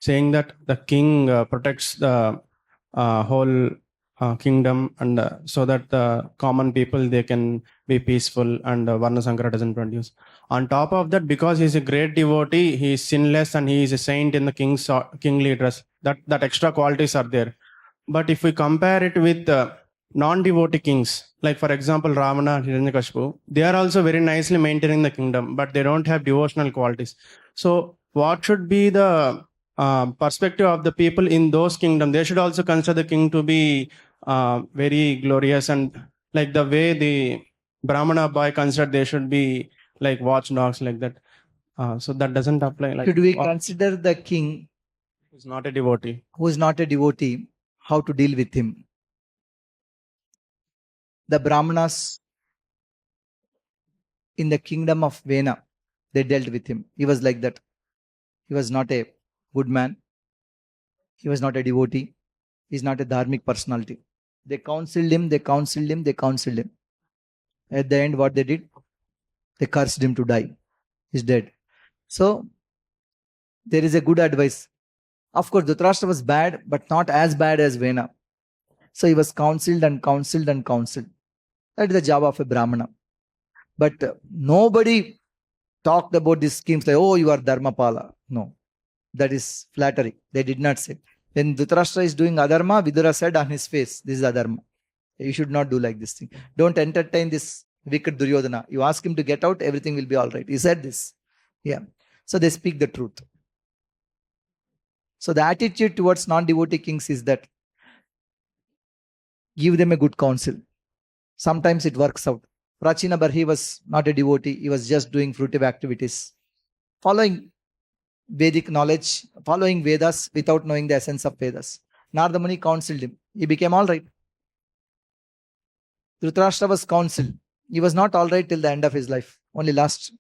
saying that the king protects the whole kingdom, and so that the common people, they can be peaceful, and Varna Sankara doesn't produce. On top of that, because he is a great devotee, he is sinless and he is a saint in the kingly dress. That extra qualities are there. But if we compare it with non-devotee kings, like for example Ravana and Hiranyakashipu, they are also very nicely maintaining the kingdom, but they don't have devotional qualities. So what should be the perspective of the people in those kingdoms? They should also consider the king to be very glorious, and like the way the Brāhmaṇa Boy considered they should be like watchdogs, like that. So that doesn't apply. Like, Should we consider the king who is not a devotee? Who is not a devotee, how to deal with him? The Brahmanas in the kingdom of Vena, they dealt with him. He was like that. He was not a good man. He was not a devotee. He is not a dharmic personality. They counseled him, they counseled him, they counseled him. At the end, what they did? They cursed him to die. He's dead. So, there is a good advice. Of course, Dhritarashtra was bad, but not as bad as Vena. So, he was counseled and counseled and counseled. That is the job of a Brahmana. But nobody talked about these schemes like, oh, you are Dharmapala. No, that is flattery. They did not say. When Dhritarashtra is doing adharma, Vidura said on his face, this is adharma. You should not do like this thing. Don't entertain this wicked Duryodhana. You ask him to get out, everything will be all right. He said this. Yeah. So they speak the truth. So the attitude towards non-devotee kings is that give them a good counsel. Sometimes it works out. Prachina Barhi was not a devotee. He was just doing fruitive activities. Following Vedic knowledge, following Vedas without knowing the essence of Vedas. Narada Muni counseled him. He became all right. Dhritarashtra was counseled. He was not all right till the end of his life. Only last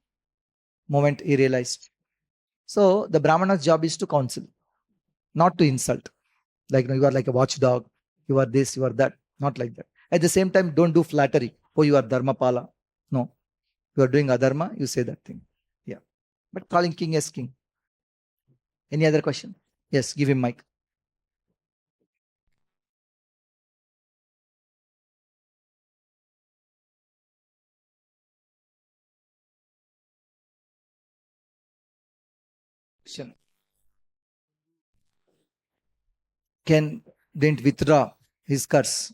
moment he realized. So the Brahmana's job is to counsel, not to insult. Like, you are like a watchdog. You are this, you are that. Not like that. At the same time, don't do flattery. Oh, you are Dharmapala. No. You are doing adharma, you say that thing. Yeah. But calling king as king. Any other question? Yes, give him mic. Ken didn't withdraw his curse.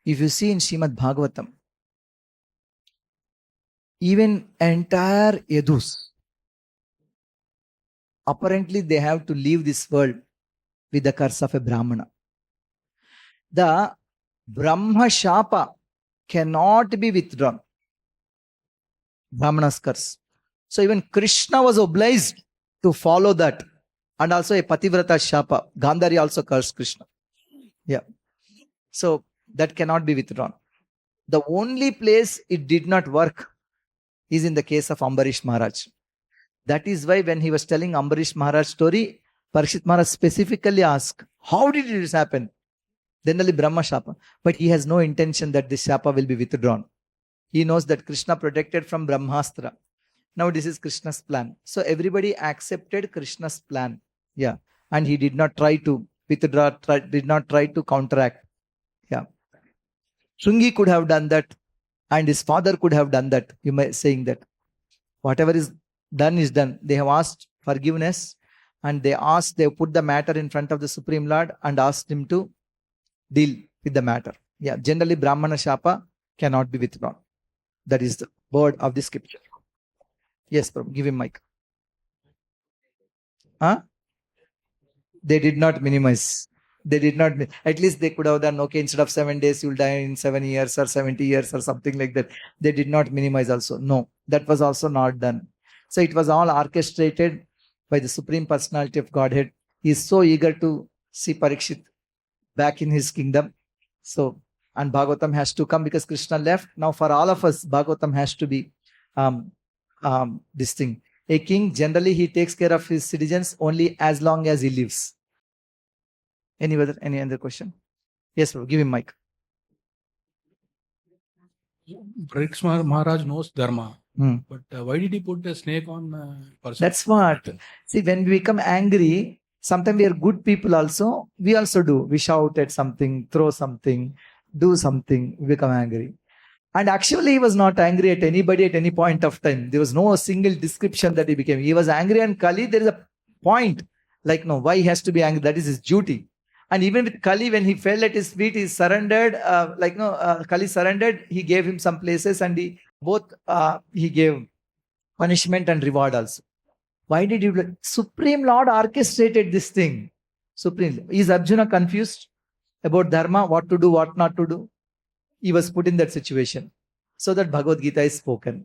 If you see in Śrīmad Bhāgavatam, even entire Yadus, apparently they have to leave this world with the curse of a Brahmana. The Brahma Shapa cannot be withdrawn. Brahmana's curse. So even Krishna was obliged to follow that. And also a Pativrata Shapa. Gandhari also cursed Krishna. Yeah. So that cannot be withdrawn. The only place it did not work is in the case of Ambarish Maharaj. That is why when he was telling Ambarish Maharaj story, Parikshit Maharaj specifically asked, how did this happen? Then only Brahma Shapa. But he has no intention that this Shapa will be withdrawn. He knows that Krishna protected from brahmāstra. Now this is Krishna's plan. So everybody accepted Krishna's plan. Yeah. And he did not try to withdraw, did not try to counteract. Yeah. Śrīṅgi could have done that. And his father could have done that. You may saying that. Whatever is done is done. They have asked forgiveness. And they put the matter in front of the Supreme Lord and asked him to deal with the matter. Yeah. Generally, Brahmana Shapa cannot be withdrawn. That is the word of the scripture. Yes, Prabhu, give him mic. Huh? They did not minimize. They did not, at least they could have done, okay, instead of 7 days, you'll die in 7 years or 70 years or something like that. They did not minimize also. No, that was also not done. So it was all orchestrated by the Supreme Personality of Godhead. He is so eager to see Parikshit back in his kingdom. So, and Bhagavatam has to come because Krishna left. Now for all of us, Bhagavatam has to be this thing. A king, generally he takes care of his citizens only as long as he lives. Any other question? Yes, bro, give him mic. Parikṣit Maharaj knows Dharma, Hmm. but why did he put a snake on person? That's what. See, when we become angry, sometimes we are good people also. We also do. We shout at something, throw something, do something, we become angry. And actually, he was not angry at anybody at any point of time. There was no single description that he became. He was angry on Kali. There is a point. Like, no, why he has to be angry? That is his duty. And even with Kali, when he fell at his feet, he surrendered. Kali surrendered. He gave him some places, and he gave punishment and reward also. Why did you? Supreme Lord orchestrated this thing. Supreme. Is Arjuna confused about dharma, what to do, what not to do? He was put in that situation so that Bhagavad Gita is spoken.